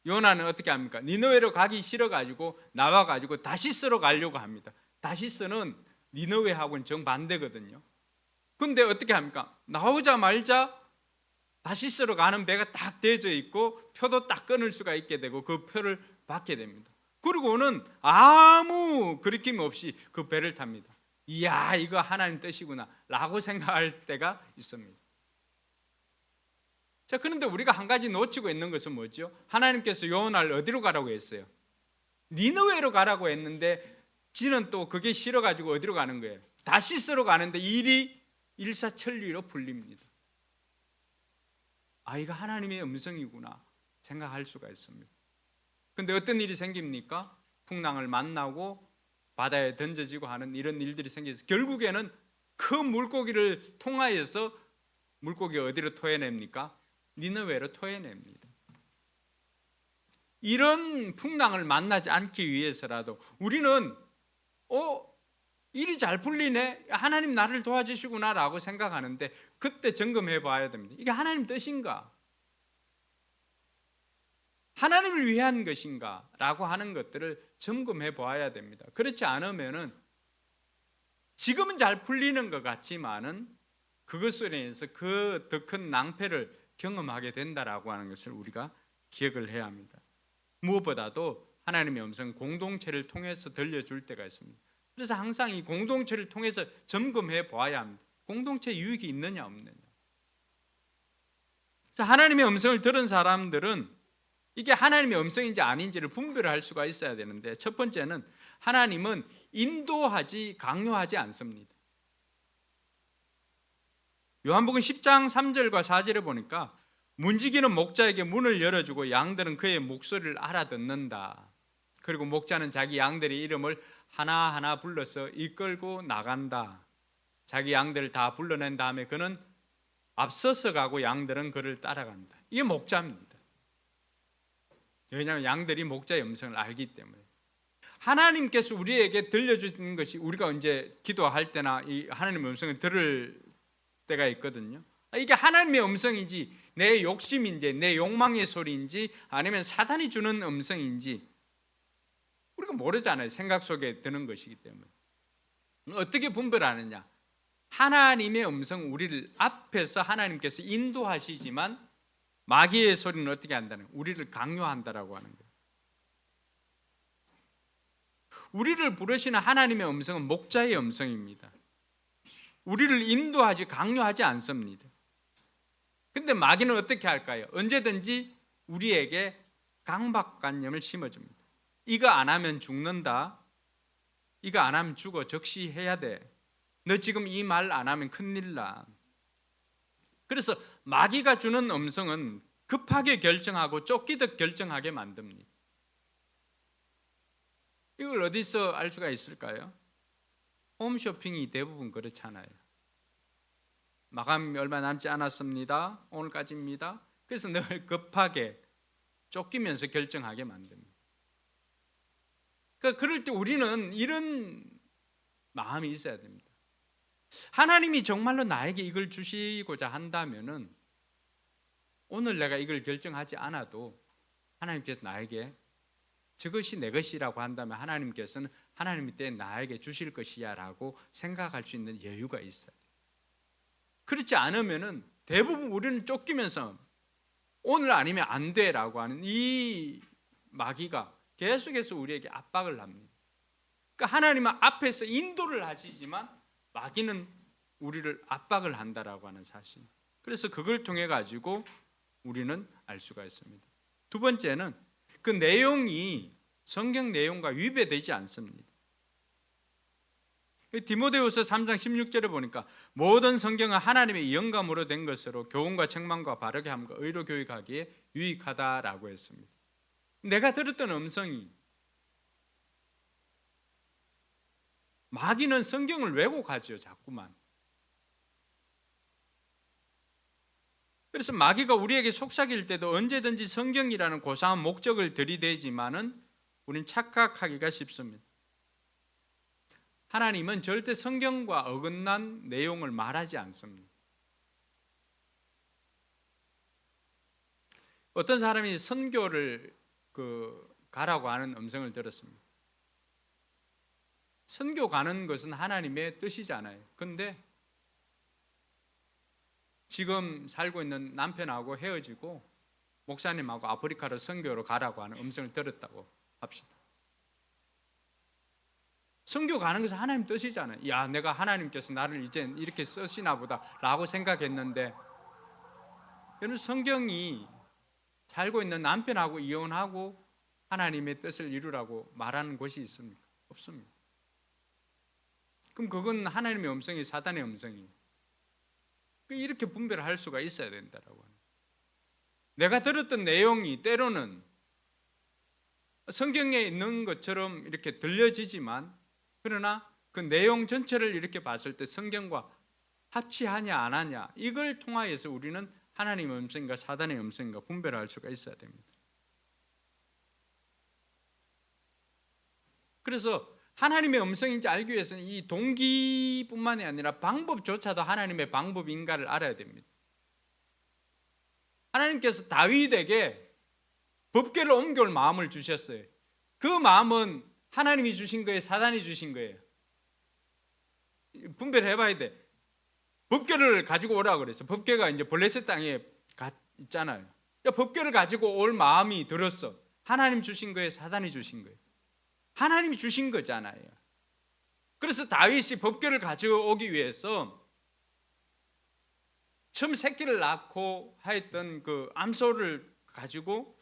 요나는 어떻게 합니까? 니느웨로 가기 싫어가지고 나와가지고 다시스로 가려고 합니다. 다시스는 니느웨하고는 정반대거든요. 근데 어떻게 합니까? 나오자마자 다시스로 가는 배가 딱 대져 있고 표도 딱 끊을 수가 있게 되고 그 표를 받게 됩니다. 그리고는 아무 거리낌 없이 그 배를 탑니다. 이야, 이거 하나님 뜻이구나 라고 생각할 때가 있습니다. 자, 그런데 우리가 한 가지 놓치고 있는 것은 뭐죠? 하나님께서 요나를 어디로 가라고 했어요? 니느웨로 가라고 했는데 지는 또 그게 싫어가지고 어디로 가는 거예요? 다시스로 가는데 일이 일사천리로 풀립니다. 아, 이거 하나님의 음성이구나 생각할 수가 있습니다. 근데 어떤 일이 생깁니까? 풍랑을 만나고 바다에 던져지고 하는 이런 일들이 생겨서 결국에는 큰 물고기를 통하여서 물고기가 어디로 토해냅니까? 니느웨로 토해냅니다. 이런 풍랑을 만나지 않기 위해서라도 우리는 일이 잘 풀리네, 하나님 나를 도와주시구나 라고 생각하는데 그때 점검해 봐야 됩니다. 이게 하나님 뜻인가? 하나님을 위한 것인가? 라고 하는 것들을 점검해 보아야 됩니다. 그렇지 않으면은 지금은 잘 풀리는 것 같지만은 그것으로 인해서 그 더 큰 낭패를 경험하게 된다라고 하는 것을 우리가 기억을 해야 합니다. 무엇보다도 하나님의 음성은 공동체를 통해서 들려줄 때가 있습니다. 그래서 항상 이 공동체를 통해서 점검해 보아야 합니다. 공동체 유익이 있느냐 없느냐. 하나님의 음성을 들은 사람들은 이게 하나님의 음성인지 아닌지를 분별할 수가 있어야 되는데, 첫 번째는 하나님은 인도하지 강요하지 않습니다. 요한복음 10장 3절과 4절에 보니까 문지기는 목자에게 문을 열어주고 양들은 그의 목소리를 알아듣는다. 그리고 목자는 자기 양들의 이름을 하나하나 불러서 이끌고 나간다. 자기 양들을 다 불러낸 다음에 그는 앞서서 가고 양들은 그를 따라간다. 이게 목자입니다. 왜냐하면 양들이 목자의 음성을 알기 때문에. 하나님께서 우리에게 들려주는 것이 우리가 이제 기도할 때나 이 하나님의 음성을 들을 때가 있거든요. 이게 하나님의 음성인지 내 욕심인지 내 욕망의 소리인지 아니면 사단이 주는 음성인지 우리가 모르잖아요. 생각 속에 드는 것이기 때문에. 어떻게 분별하느냐? 하나님의 음성, 우리를 앞에서 하나님께서 인도하시지만 마귀의 소리는 어떻게 한다는 거예요? 우리를 강요한다라고 하는 거예요. 우리를 부르시는 하나님의 음성은 목자의 음성입니다. 우리를 인도하지 강요하지 않습니다. 근데 마귀는 어떻게 할까요? 언제든지 우리에게 강박관념을 심어줍니다. 이거 안 하면 죽는다. 이거 안 하면 죽어. 적시해야 돼. 너 지금 이 말 안 하면 큰일 나. 그래서 마귀가 주는 음성은 급하게 결정하고 쫓기듯 결정하게 만듭니다. 이걸 어디서 알 수가 있을까요? 홈쇼핑이 대부분 그렇잖아요. 마감이 얼마 남지 않았습니다. 오늘까지입니다. 그래서 늘 급하게 쫓기면서 결정하게 만듭니다. 그러니까 그럴 때 우리는 이런 마음이 있어야 됩니다. 하나님이 정말로 나에게 이걸 주시고자 한다면은 오늘 내가 이걸 결정하지 않아도 하나님께서 나에게 저것이 내 것이라고 한다면 하나님께서는 하나님이 때 나에게 주실 것이야 라고 생각할 수 있는 여유가 있어요. 그렇지 않으면은 대부분 우리는 쫓기면서 오늘 아니면 안 돼라고 하는 이 마귀가 계속해서 우리에게 압박을 합니다. 그러니까 하나님은 앞에서 인도를 하시지만 마귀는 우리를 압박을 한다라고 하는 사실. 그래서 그걸 통해 가지고 우리는 알 수가 있습니다. 두 번째는 그 내용이 성경 내용과 위배되지 않습니다. 디모데후서 3장 16절에 보니까 모든 성경은 하나님의 영감으로 된 것으로 교훈과 책망과 바르게 함과 의로 교육하기에 유익하다라고 했습니다. 내가 들었던 음성이 마귀는 성경을 왜곡하죠, 자꾸만. 그래서 마귀가 우리에게 속삭일 때도 언제든지 성경이라는 고상한 목적을 들이대지만은 우린 착각하기가 쉽습니다. 하나님은 절대 성경과 어긋난 내용을 말하지 않습니다. 어떤 사람이 선교를 가라고 하는 음성을 들었습니다. 선교 가는 것은 하나님의 뜻이잖아요. 근데 지금 살고 있는 남편하고 헤어지고 목사님하고 아프리카로 선교로 가라고 하는 음성을 들었다고 합시다. 선교 가는 것은 하나님 뜻이잖아요. 야, 내가 하나님께서 나를 이제 이렇게 쓰시나 보다 라고 생각했는데, 여러분, 성경이 살고 있는 남편하고 이혼하고 하나님의 뜻을 이루라고 말하는 곳이 있습니까? 없습니다. 그럼 그건 하나님의 음성이 사단의 음성이에요. 이렇게 분별할 수가 있어야 된다라고 하는. 내가 들었던 내용이 때로는 성경에 있는 것처럼 이렇게 들려지지만, 그러나 그 내용 전체를 이렇게 봤을 때 성경과 합치하냐 안 하냐, 이걸 통하여서 우리는 하나님의 음성인가 사단의 음성인가 분별할 수가 있어야 됩니다. 그래서 하나님의 음성인지 알기 위해서는 이 동기뿐만이 아니라 방법조차도 하나님의 방법인가를 알아야 됩니다. 하나님께서 다윗에게 법궤를 옮겨올 마음을 주셨어요. 그 마음은 하나님이 주신 거예요, 사단이 주신 거예요? 분별해 봐야 돼. 법궤를 가지고 오라고 그랬어요. 법궤가 이제 블레셋 땅에 있잖아요. 법궤를 가지고 올 마음이 들었어. 하나님 주신 거예요, 사단이 주신 거예요? 하나님이 주신 거잖아요. 그래서 다윗이 법궤를 가지고 오기 위해서 처음 새끼를 낳고 하였던 그 암소를 가지고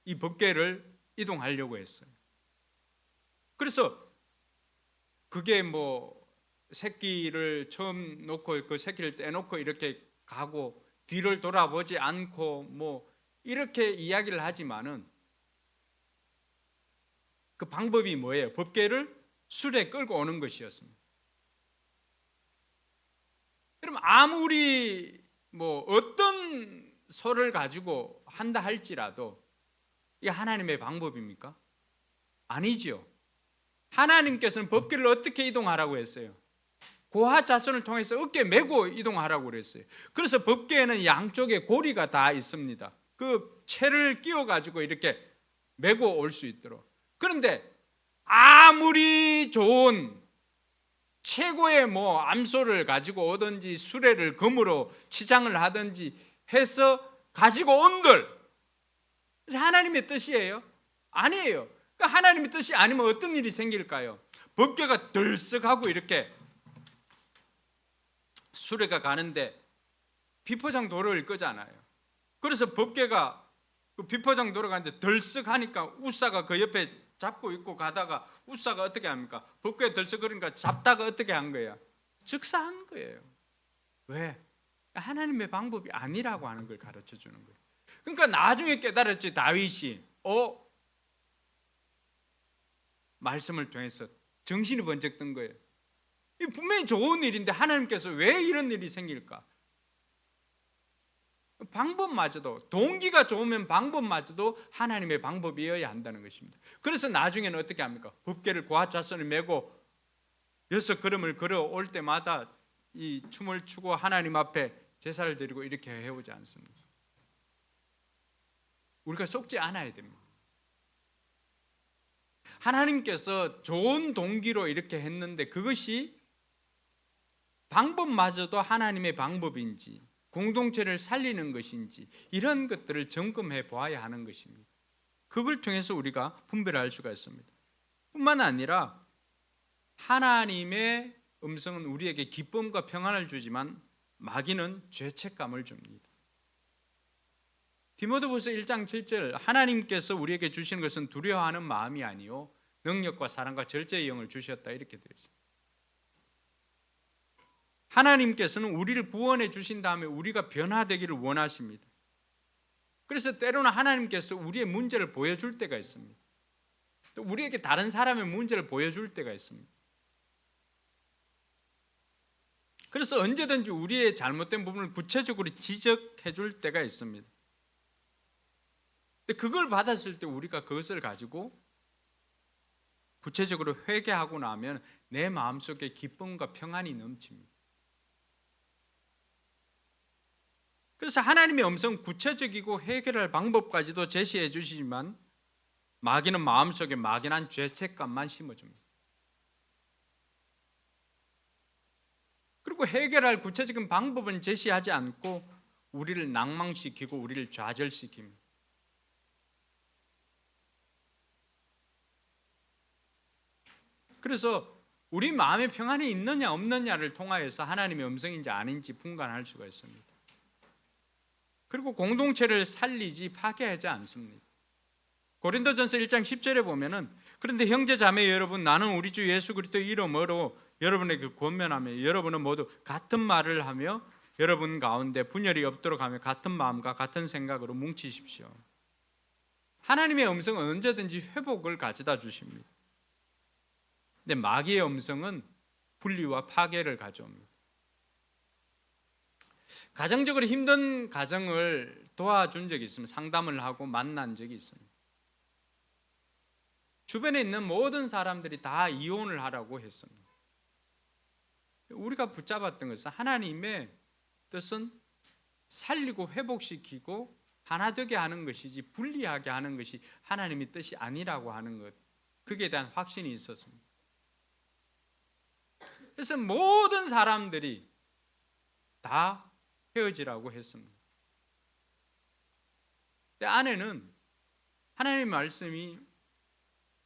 이 법궤를 이동하려고 했어요. 그래서 그게 뭐 새끼를 처음 놓고 그 새끼를 떼놓고 이렇게 가고 뒤를 돌아보지 않고 뭐 이렇게 이야기를 하지만은 그 방법이 뭐예요? 법궤를 술에 끌고 오는 것이었습니다. 그럼 아무리 뭐 어떤 소를 가지고 한다 할지라도 이게 하나님의 방법입니까? 아니죠. 하나님께서는 법궤를 어떻게 이동하라고 했어요? 고아 자손을 통해서 어깨에 메고 이동하라고 그랬어요. 그래서 법궤에는 양쪽에 고리가 다 있습니다. 그 채를 끼워 가지고 이렇게 메고 올 수 있도록. 그런데 아무리 좋은 최고의 뭐 암소를 가지고 오든지 수레를 금으로 치장을 하든지 해서 가지고 온들 하나님의 뜻이에요? 아니에요. 그러니까 하나님의 뜻이 아니면 어떤 일이 생길까요? 법궤가 들썩하고 이렇게 수레가 가는데 비포장 도로를 끄잖아요. 그래서 법궤가 그 비포장 도로 가는데 들썩하니까 우사가 그 옆에 잡고 있고 가다가 우사가 어떻게 합니까? 법궤 들썩거리니까 잡다가 어떻게 한 거야? 즉사한 거예요. 왜? 하나님의 방법이 아니라고 하는 걸 가르쳐 주는 거예요. 그러니까 나중에 깨달았지 다윗이 말씀을 통해서 정신이 번쩍 든 거예요. 이 분명히 좋은 일인데 하나님께서 왜 이런 일이 생길까? 방법마저도 동기가 좋으면 방법마저도 하나님의 방법이어야 한다는 것입니다. 그래서 나중에는 어떻게 합니까? 법궤를 고아 자손을 메고 6걸음을 걸어올 때마다 이 춤을 추고 하나님 앞에 제사를 드리고 이렇게 해오지 않습니다. 우리가 속지 않아야 됩니다. 하나님께서 좋은 동기로 이렇게 했는데 그것이 방법마저도 하나님의 방법인지 공동체를 살리는 것인지 이런 것들을 점검해 보아야 하는 것입니다. 그걸 통해서 우리가 분별할 수가 있습니다. 뿐만 아니라 하나님의 음성은 우리에게 기쁨과 평안을 주지만 마귀는 죄책감을 줍니다. 디모데후서 1장 7절 하나님께서 우리에게 주시는 것은 두려워하는 마음이 아니요 능력과 사랑과 절제의 영을 주셨다 이렇게 되어 있습니다. 하나님께서는 우리를 구원해 주신 다음에 우리가 변화되기를 원하십니다. 그래서 때로는 하나님께서 우리의 문제를 보여줄 때가 있습니다. 또 우리에게 다른 사람의 문제를 보여줄 때가 있습니다. 그래서 언제든지 우리의 잘못된 부분을 구체적으로 지적해 줄 때가 있습니다. 근데 그걸 받았을 때 우리가 그것을 가지고 구체적으로 회개하고 나면 내 마음속에 기쁨과 평안이 넘칩니다. 그래서 하나님의 음성은 구체적이고 해결할 방법까지도 제시해 주시지만 마귀는 마음속에 막연한 죄책감만 심어줍니다. 그리고 해결할 구체적인 방법은 제시하지 않고 우리를 낭망시키고 우리를 좌절시킵니다. 그래서 우리 마음의 평안이 있느냐 없느냐를 통하여서 하나님의 음성인지 아닌지 분간할 수가 있습니다. 그리고 공동체를 살리지 파괴하지 않습니다. 고린도전서 1장 10절에 보면은 그런데 형제 자매 여러분, 나는 우리 주 예수 그리스도의 이름으로 여러분에게 권면하며 여러분은 모두 같은 말을 하며 여러분 가운데 분열이 없도록 하며 같은 마음과 같은 생각으로 뭉치십시오. 하나님의 음성은 언제든지 회복을 가져다 주십니다. 근데 마귀의 음성은 분리와 파괴를 가져옵니다. 가정적으로 힘든 가정을 도와준 적이 있습니다. 상담을 하고 만난 적이 있습니다. 주변에 있는 모든 사람들이 다 이혼을 하라고 했습니다. 우리가 붙잡았던 것은 하나님의 뜻은 살리고 회복시키고 하나 되게 하는 것이지 분리하게 하는 것이 하나님의 뜻이 아니라고 하는 것, 그에 대한 확신이 있었습니다. 그래서 모든 사람들이 다 헤어지라고 했습니다. 근데 아내는 하나님의 말씀이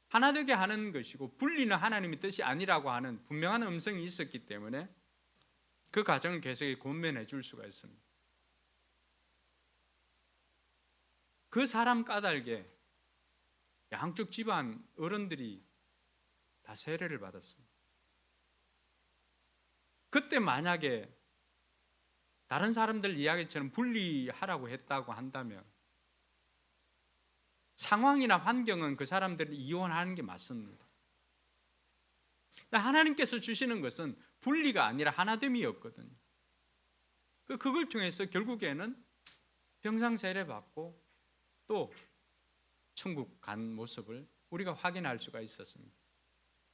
하나 되게 하는 것이고 분리는 하나님의 뜻이 아니라고 하는 분명한 음성이 있었기 때문에 그 가정을 계속 권면해 줄 수가 있습니다. 그 사람 까닭에 양쪽 집안 어른들이 다 세례를 받았습니다. 그때 만약에 다른 사람들 이야기처럼 분리하라고 했다고 한다면 상황이나 환경은 그 사람들을 이혼하는 게 맞습니다. 하나님께서 주시는 것은 분리가 아니라 하나됨이었거든요. 그걸 통해서 결국에는 병상 세례 받고 또 천국 간 모습을 우리가 확인할 수가 있었습니다.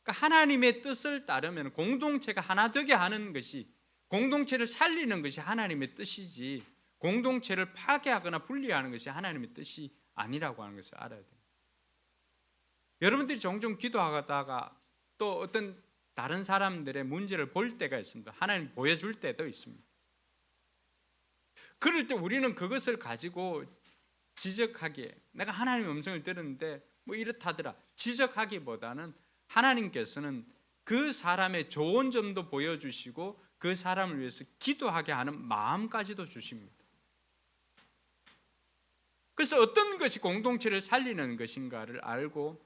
그러니까 하나님의 뜻을 따르면 공동체가 하나 되게 하는 것이, 공동체를 살리는 것이 하나님의 뜻이지 공동체를 파괴하거나 분리하는 것이 하나님의 뜻이 아니라고 하는 것을 알아야 됩니다. 여러분들이 종종 기도하다가 또 어떤 다른 사람들의 문제를 볼 때가 있습니다. 하나님 보여줄 때도 있습니다. 그럴 때 우리는 그것을 가지고 지적하기에, 내가 하나님의 음성을 들었는데 뭐 이렇다더라 지적하기보다는 하나님께서는 그 사람의 좋은 점도 보여주시고 그 사람을 위해서 기도하게 하는 마음까지도 주십니다. 그래서 어떤 것이 공동체를 살리는 것인가를 알고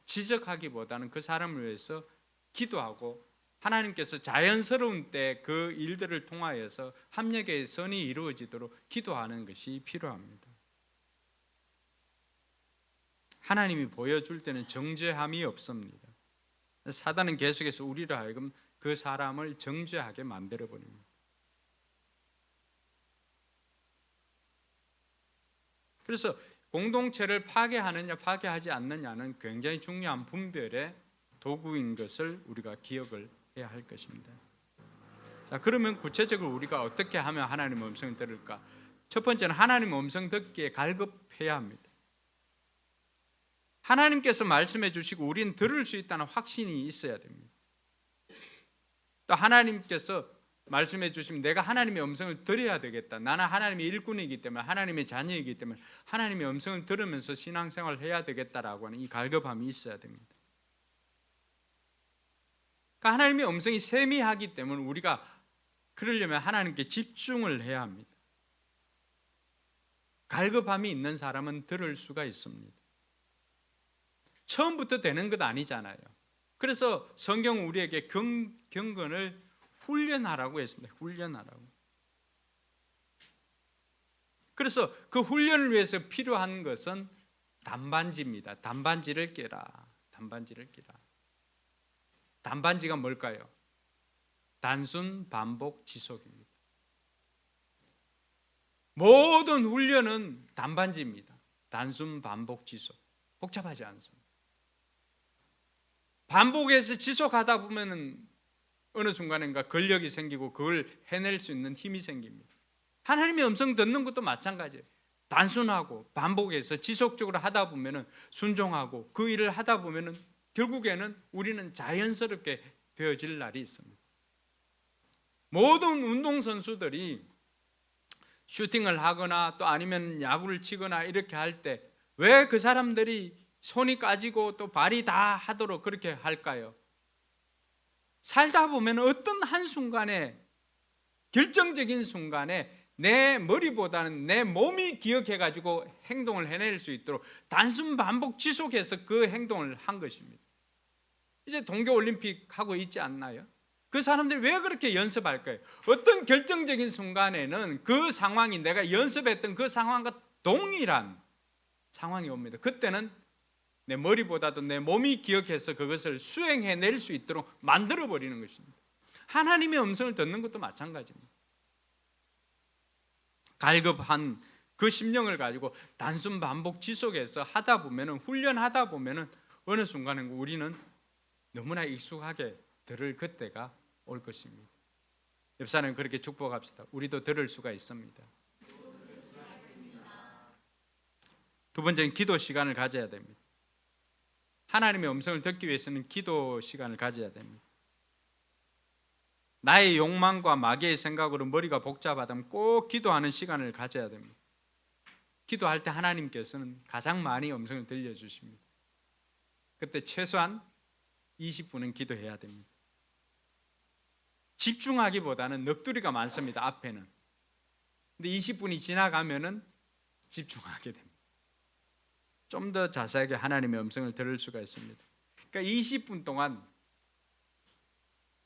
지적하기보다는 그 사람을 위해서 기도하고 하나님께서 자연스러운 때 그 일들을 통하여서 합력의 선이 이루어지도록 기도하는 것이 필요합니다. 하나님이 보여줄 때는 정죄함이 없습니다. 사단은 계속해서 우리로 하여금 그 사람을 정죄하게 만들어버립니다. 그래서 공동체를 파괴하느냐 파괴하지 않느냐는 굉장히 중요한 분별의 도구인 것을 우리가 기억을 해야 할 것입니다. 자, 그러면 구체적으로 우리가 어떻게 하면 하나님의 음성을 들을까? 첫 번째는 하나님의 음성 듣기에 갈급해야 합니다. 하나님께서 말씀해 주시고 우리는 들을 수 있다는 확신이 있어야 됩니다. 또 하나님께서 말씀해 주시면 내가 하나님의 음성을 들어야 되겠다. 나는 하나님의 일꾼이기 때문에, 하나님의 자녀이기 때문에 하나님의 음성을 들으면서 신앙생활을 해야 되겠다라고 하는 이 갈급함이 있어야 됩니다. 그러니까 하나님의 음성이 세미하기 때문에 우리가 그러려면 하나님께 집중을 해야 합니다. 갈급함이 있는 사람은 들을 수가 있습니다. 처음부터 되는 것 아니잖아요. 그래서 성경은 우리에게 경건을 훈련하라고 했습니다. 훈련하라고. 그래서 그 훈련을 위해서 필요한 것은 단반지입니다. 단반지를 깨라. 단반지를 깨라. 단반지가 뭘까요? 단순 반복 지속입니다. 모든 훈련은 단반지입니다. 단순 반복 지속. 복잡하지 않습니다. 반복해서 지속하다 보면은 어느 순간인가 근력이 생기고 그걸 해낼 수 있는 힘이 생깁니다. 하나님의 음성 듣는 것도 마찬가지예요. 단순하고 반복해서 지속적으로 하다 보면은 순종하고 그 일을 하다 보면은 결국에는 우리는 자연스럽게 되어질 날이 있습니다. 모든 운동선수들이 슈팅을 하거나 또 아니면 야구를 치거나 이렇게 할 때 왜 그 사람들이 손이 까지고 또 발이 다 하도록 그렇게 할까요? 살다 보면 어떤 한순간에 결정적인 순간에 내 머리보다는 내 몸이 기억해가지고 행동을 해낼 수 있도록 단순 반복 지속해서 그 행동을 한 것입니다. 이제 동계올림픽 하고 있지 않나요? 그 사람들이 왜 그렇게 연습할까요? 어떤 결정적인 순간에는 그 상황이 내가 연습했던 그 상황과 동일한 상황이 옵니다. 그때는 내 머리보다도 내 몸이 기억해서 그것을 수행해낼 수 있도록 만들어버리는 것입니다. 하나님의 음성을 듣는 것도 마찬가지입니다. 갈급한 그 심령을 가지고 단순 반복 지속해서 하다 보면은 훈련하다 보면은 어느 순간에 우리는 너무나 익숙하게 들을 그때가 올 것입니다. 옆 사람 그렇게 축복합시다. 우리도 들을 수가 있습니다. 두 번째는 기도 시간을 가져야 됩니다. 하나님의 음성을 듣기 위해서는 기도 시간을 가져야 됩니다. 나의 욕망과 마귀의 생각으로 머리가 복잡하다면 꼭 기도하는 시간을 가져야 됩니다. 기도할 때 하나님께서는 가장 많이 음성을 들려주십니다. 그때 최소한 20분은 기도해야 됩니다. 집중하기보다는 넋두리가 많습니다. 앞에는. 근데 20분이 지나가면은 집중하게 됩니다. 좀 더 자세하게 하나님의 음성을 들을 수가 있습니다. 그러니까 20분 동안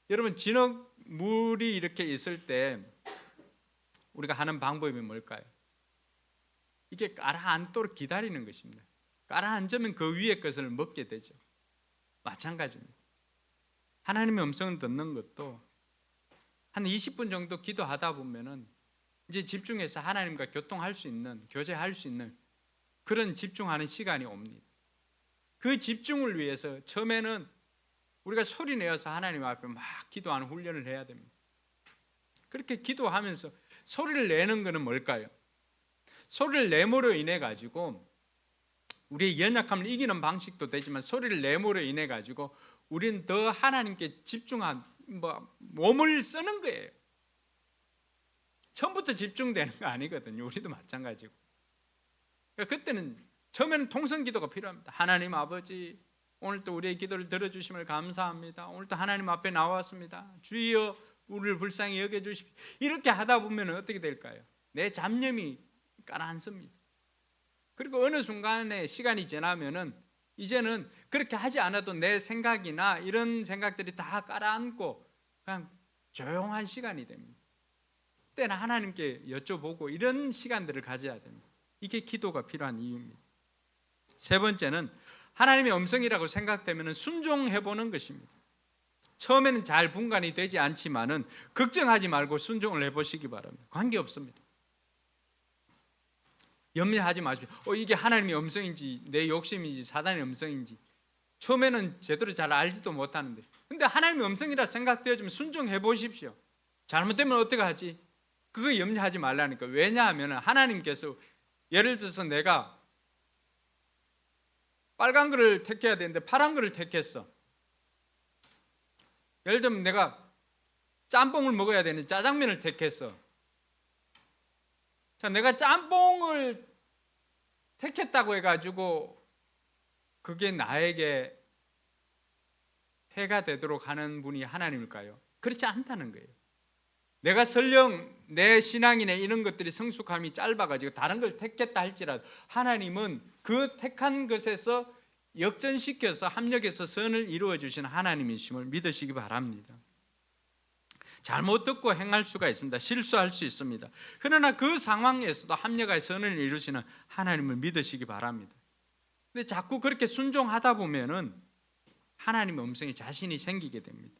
여러분 진흙물이 이렇게 있을 때 우리가 하는 방법이 뭘까요? 이게 가라앉도록 기다리는 것입니다. 가라앉으면 그 위에 것을 먹게 되죠. 마찬가지입니다. 하나님의 음성을 듣는 것도 한 20분 정도 기도하다 보면은 이제 집중해서 하나님과 교통할 수 있는, 교제할 수 있는 그런 집중하는 시간이 옵니다. 그 집중을 위해서 처음에는 우리가 소리 내어서 하나님 앞에 막 기도하는 훈련을 해야 됩니다. 그렇게 기도하면서 소리를 내는 것은 뭘까요? 소리를 내므로 인해 가지고 우리의 연약함을 이기는 방식도 되지만 소리를 내므로 인해 가지고 우리는 더 하나님께 집중한 몸을 쓰는 거예요. 처음부터 집중되는 거 아니거든요. 우리도 마찬가지고. 그러니까 그때는 처음에는 통성기도가 필요합니다. 하나님 아버지, 오늘도 우리의 기도를 들어주심을 감사합니다. 오늘도 하나님 앞에 나왔습니다. 주여 우리를 불쌍히 여겨주십시오. 이렇게 하다 보면 어떻게 될까요? 내 잡념이 가라앉습니다. 그리고 어느 순간에 시간이 지나면은 이제는 그렇게 하지 않아도 내 생각이나 이런 생각들이 다 가라앉고 그냥 조용한 시간이 됩니다. 그때는 하나님께 여쭤보고 이런 시간들을 가져야 됩니다. 이게 기도가 필요한 이유입니다. 세 번째는 하나님의 음성이라고 생각되면 순종해보는 것입니다. 처음에는 잘 분간이 되지 않지만은 걱정하지 말고 순종을 해보시기 바랍니다. 관계없습니다. 염려하지 마십시오. 이게 하나님의 음성인지 내 욕심인지 사단의 음성인지 처음에는 제대로 잘 알지도 못하는데 근데 하나님의 음성이라 생각되어지면 순종해 보십시오. 잘못되면 어떻게 하지? 그거 염려하지 말라니까. 왜냐하면 하나님께서 예를 들어서 내가 빨간 거를 택해야 되는데 파란 거를 택했어. 예를 들면 내가 짬뽕을 먹어야 되는데 짜장면을 택했어. 자, 내가 짬뽕을 택했다고 해가지고 그게 나에게 해가 되도록 하는 분이 하나님일까요? 그렇지 않다는 거예요. 내가 설령 내 신앙이나 이런 것들이 성숙함이 짧아가지고 다른 걸 택했다 할지라도 하나님은 그 택한 것에서 역전시켜서 합력해서 선을 이루어 주시는 하나님이심을 믿으시기 바랍니다. 잘못 듣고 행할 수가 있습니다. 실수할 수 있습니다. 그러나 그 상황에서도 합력하여 선을 이루시는 하나님을 믿으시기 바랍니다. 근데 자꾸 그렇게 순종하다 보면은 하나님의 음성에 자신이 생기게 됩니다.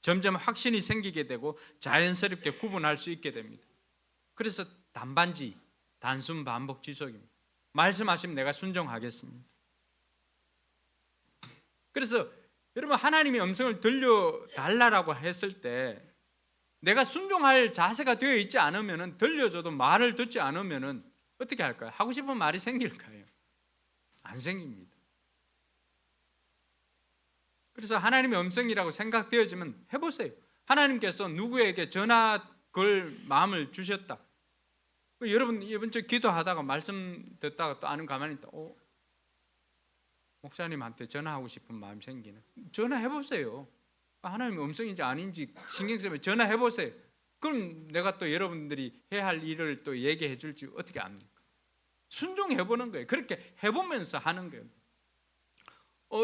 점점 확신이 생기게 되고 자연스럽게 구분할 수 있게 됩니다. 그래서 단반지, 단순 반복 지속입니다. 말씀하시면 내가 순종하겠습니다. 그래서 여러분, 하나님의 음성을 들려달라고 했을 때 내가 순종할 자세가 되어 있지 않으면, 들려줘도 말을 듣지 않으면 어떻게 할까요? 하고 싶은 말이 생길까요? 안 생깁니다. 그래서 하나님의 음성이라고 생각되어지면 해보세요. 하나님께서 누구에게 전화 걸 마음을 주셨다. 여러분 이번 주 기도하다가 말씀 듣다가 또 아는 가만히 있다. 목사님한테 전화하고 싶은 마음이 생기는. 전화해보세요. 하나님의 음성인지 아닌지 신경 쓰면 전화해보세요. 그럼 내가 또 여러분들이 해야 할 일을 또 얘기해 줄지 어떻게 압니까? 순종해보는 거예요. 그렇게 해보면서 하는 거예요.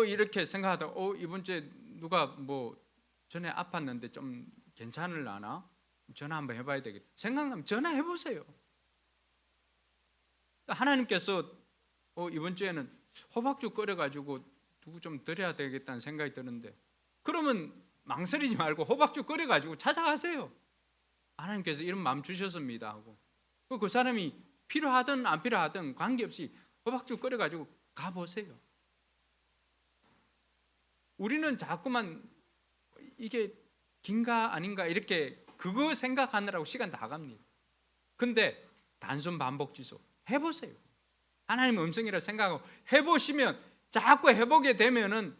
이렇게 생각하다가 이번 주에 누가 뭐 전에 아팠는데 좀 괜찮을라나? 전화 한번 해봐야 되겠다. 생각나면 전화해보세요. 하나님께서 이번 주에는 호박죽 끓여가지고 누구 좀 드려야 되겠다는 생각이 드는데, 그러면 망설이지 말고 호박죽 끓여가지고 찾아가세요. 하나님께서 이런 마음 주셨습니다 하고, 그 사람이 필요하든 안 필요하든 관계없이 호박죽 끓여가지고 가보세요. 우리는 자꾸만 이게 긴가 아닌가 이렇게 그거 생각하느라고 시간 다 갑니다. 근데 단순 반복 지속 해보세요. 하나님의 음성이라고 생각하고 해보시면, 자꾸 해보게 되면은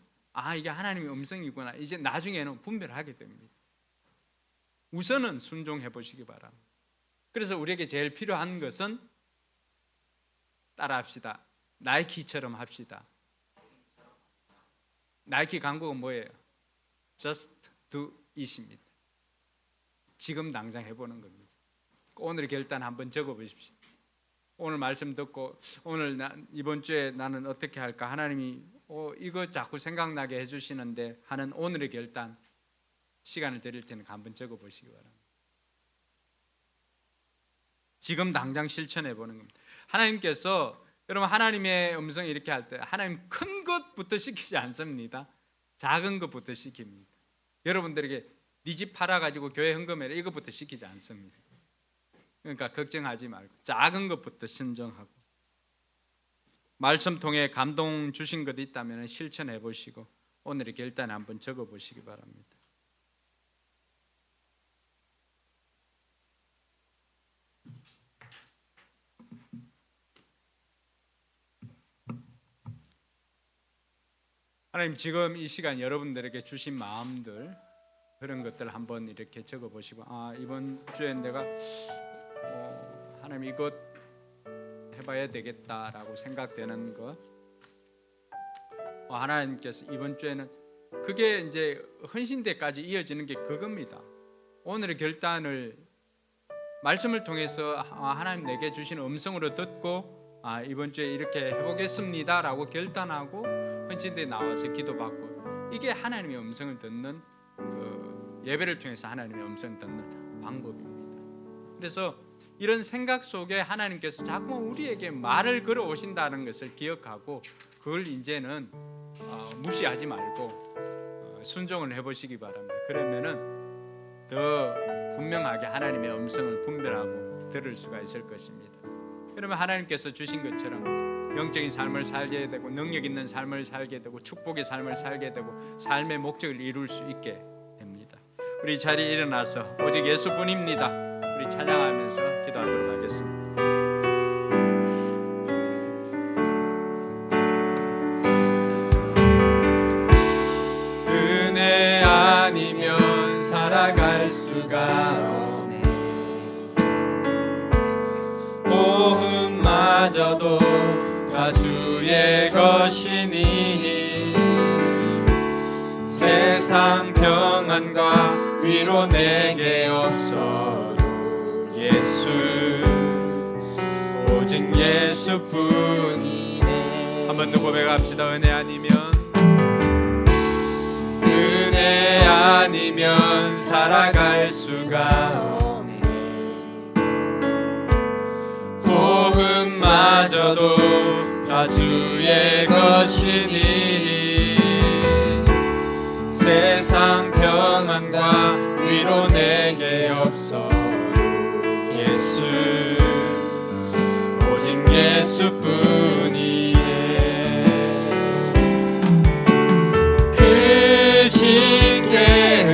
이게 하나님의 음성이구나, 이제 나중에는 분별하게 됩니다. 우선은 순종해 보시기 바랍니다. 그래서 우리에게 제일 필요한 것은 따라합시다. 나이키처럼 합시다. 나이키 광고가 뭐예요? Just do it입니다. 지금 당장 해보는 겁니다. 오늘의 결단 한번 적어보십시오. 오늘 말씀 듣고 오늘 이번 주에 나는 어떻게 할까? 하나님이 이거 자꾸 생각나게 해주시는데 하는 오늘의 결단, 시간을 드릴 테니까 한번 적어보시기 바랍니다. 지금 당장 실천해 보는 겁니다. 하나님께서, 여러분, 하나님의 음성이 이렇게 할 때 하나님 큰 것부터 시키지 않습니다. 작은 것부터 시킵니다. 여러분들에게 네 집 팔아가지고 교회 헌금해라 이것부터 시키지 않습니다. 그러니까 걱정하지 말고 작은 것부터 신정하고, 말씀 통해 감동 주신 것 있다면 실천해 보시고 오늘의 결단에 한번 적어 보시기 바랍니다. 하나님, 지금 이 시간 여러분들에게 주신 마음들, 그런 것들 한번 이렇게 적어 보시고, 이번 주에 내가 하나님 이것 해봐야 되겠다라고 생각되는 것, 하나님께서 이번 주에는 그게 이제 헌신대까지 이어지는 게 그겁니다. 오늘의 결단을 말씀을 통해서 하나님 내게 주신 음성으로 듣고 이번 주에 이렇게 해보겠습니다라고 결단하고 헌신대에 나와서 기도받고, 이게 하나님의 음성을 듣는 그 예배를 통해서 하나님의 음성을 듣는 방법입니다. 그래서 이런 생각 속에 하나님께서 자꾸 우리에게 말을 걸어 오신다는 것을 기억하고, 그걸 이제는 무시하지 말고 순종을 해보시기 바랍니다. 그러면은 더 분명하게 하나님의 음성을 분별하고 들을 수가 있을 것입니다. 여러분, 하나님께서 주신 것처럼 영적인 삶을 살게 되고, 능력 있는 삶을 살게 되고, 축복의 삶을 살게 되고, 삶의 목적을 이룰 수 있게 됩니다. 우리 자리에 일어나서 오직 예수뿐입니다. 우리 찬양하면서 기도하도록 하겠습니다. 은혜 아니면 살아갈 수가 없네. 모험마저도 다 주의 것이니, 세상 평안과 위로 내게 없어도 예수, 오직 예수뿐이네. 한번 더 고백합시다. 은혜 아니면, 은혜 아니면 살아갈 수가 없네. 호흡마저도 다 주의 것이니, 세상 평안과 예수 오직 예수뿐이네. 그 신계획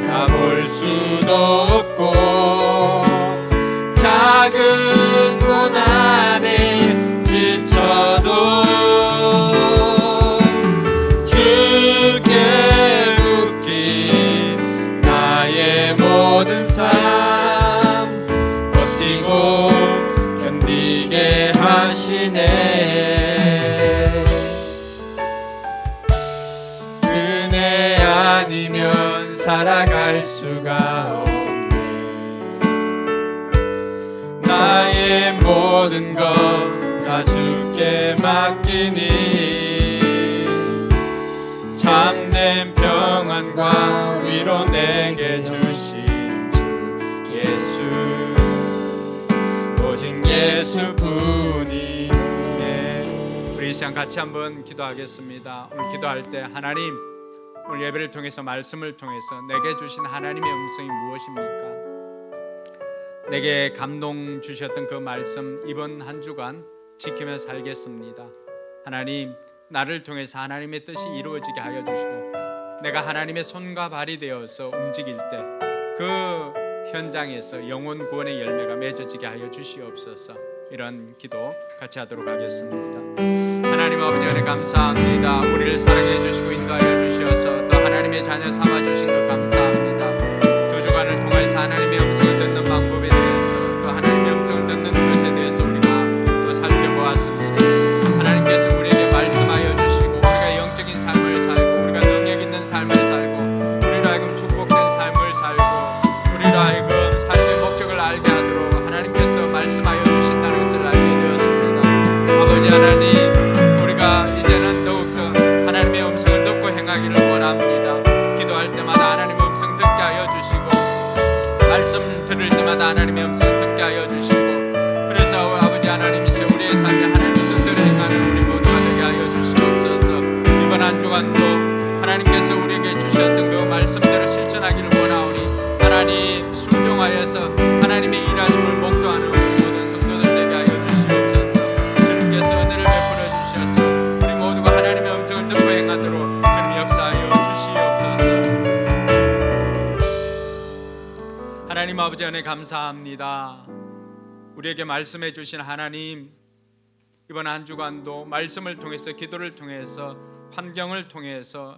다 볼 수도 없고 작은 고난에 지쳐도 주께 묶인 나의 모든 삶 버티고 견디게 하시네. 은혜 아니면 살아갈 수가 없네. 나의 모든 것 다 주께 맡기니 참된 평안과 위로 내게 주신 주 예수 오직 예수뿐이네. 우리 이 시간 같이 한번 기도하겠습니다. 오늘 기도할 때 하나님, 오늘 예배를 통해서 말씀을 통해서 내게 주신 하나님의 음성이 무엇입니까? 내게 감동 주셨던 그 말씀 이번 한 주간 지키며 살겠습니다. 하나님, 나를 통해서 하나님의 뜻이 이루어지게 하여 주시고 내가 하나님의 손과 발이 되어서 움직일 때 그 현장에서 영혼 구원의 열매가 맺어지게 하여 주시옵소서. 이런 기도 같이 하도록 하겠습니다. 하나님 아버지 은혜 감사합니다. 우리를 사랑해 주시고 인도하여 주셔서 또 하나님의 자녀 삼아 주신 것 감사합니다. 두 주간을 통해서 하나님의 음성을 듣는 방법에 대해서 또 하나님의 음성을 듣는 것에 대해서 우리가 또 살펴보았습니다. 하나님께서 우리에게 말씀하여 주시고 우리가 영적인 삶을 살고 우리가 능력 있는 삶을 살고 우리로 하여금 축복된 삶을 살고 우리로 하여금 삶의 목적을 알게 하도록 하나님께서 말씀하여 주신다는 것을 알게 되었습니다. 아버지 하나님, 우리가 이제는 더욱더 하나님의 음성을 듣고 행하기를 원합니다. 기도할 때마다 하나님의 음성 듣게 하여 주시고 말씀 들을 때마다 하나님의 음성 듣게 하여 주시고 그래서 아버지 하나님이시여 우리의 삶에 하나님의 뜻대로 행하는 우리 모두가 되게 하여 주시옵소서. 이번 한 주간도 하나님께서 우리에게 주셨던 그 말씀대로 실천하기를 원하오니 하나님 순종하여서 하나님의 일하심을 목도하는 우리 모든 성도들 되게 하여 주시옵소서. 주님께서 은혜를 베풀어 주셔서 우리 모두가 하나님의 음성을 듣고 행하도록 주님 역사하여 주시옵소서. 하나님 아버지 은혜 감사합니다. 우리에게 말씀해 주신 하나님, 이번 한 주간도 말씀을 통해서 기도를 통해서 환경을 통해서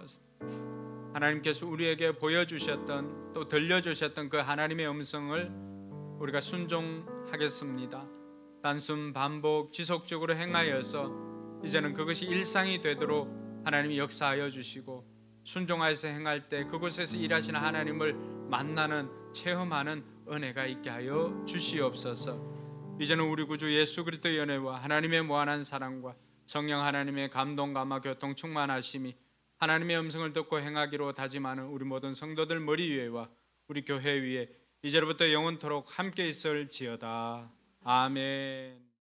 하나님께서 우리에게 보여주셨던 또 들려주셨던 그 하나님의 음성을 우리가 순종하겠습니다. 단순 반복 지속적으로 행하여서 이제는 그것이 일상이 되도록 하나님이 역사하여 주시고 순종하여서 행할 때 그곳에서 일하시는 하나님을 만나는 체험하는 은혜가 있게 하여 주시옵소서. 이제는 우리 구주 예수 그리스도의 은혜와 하나님의 무한한 사랑과 성령 하나님의 감동 감화 교통 충만하심이 하나님의 음성을 듣고 행하기로 다짐하는 우리 모든 성도들 머리 위에와 우리 교회 위에 이제로부터 영원토록 함께 있을지어다. 아멘.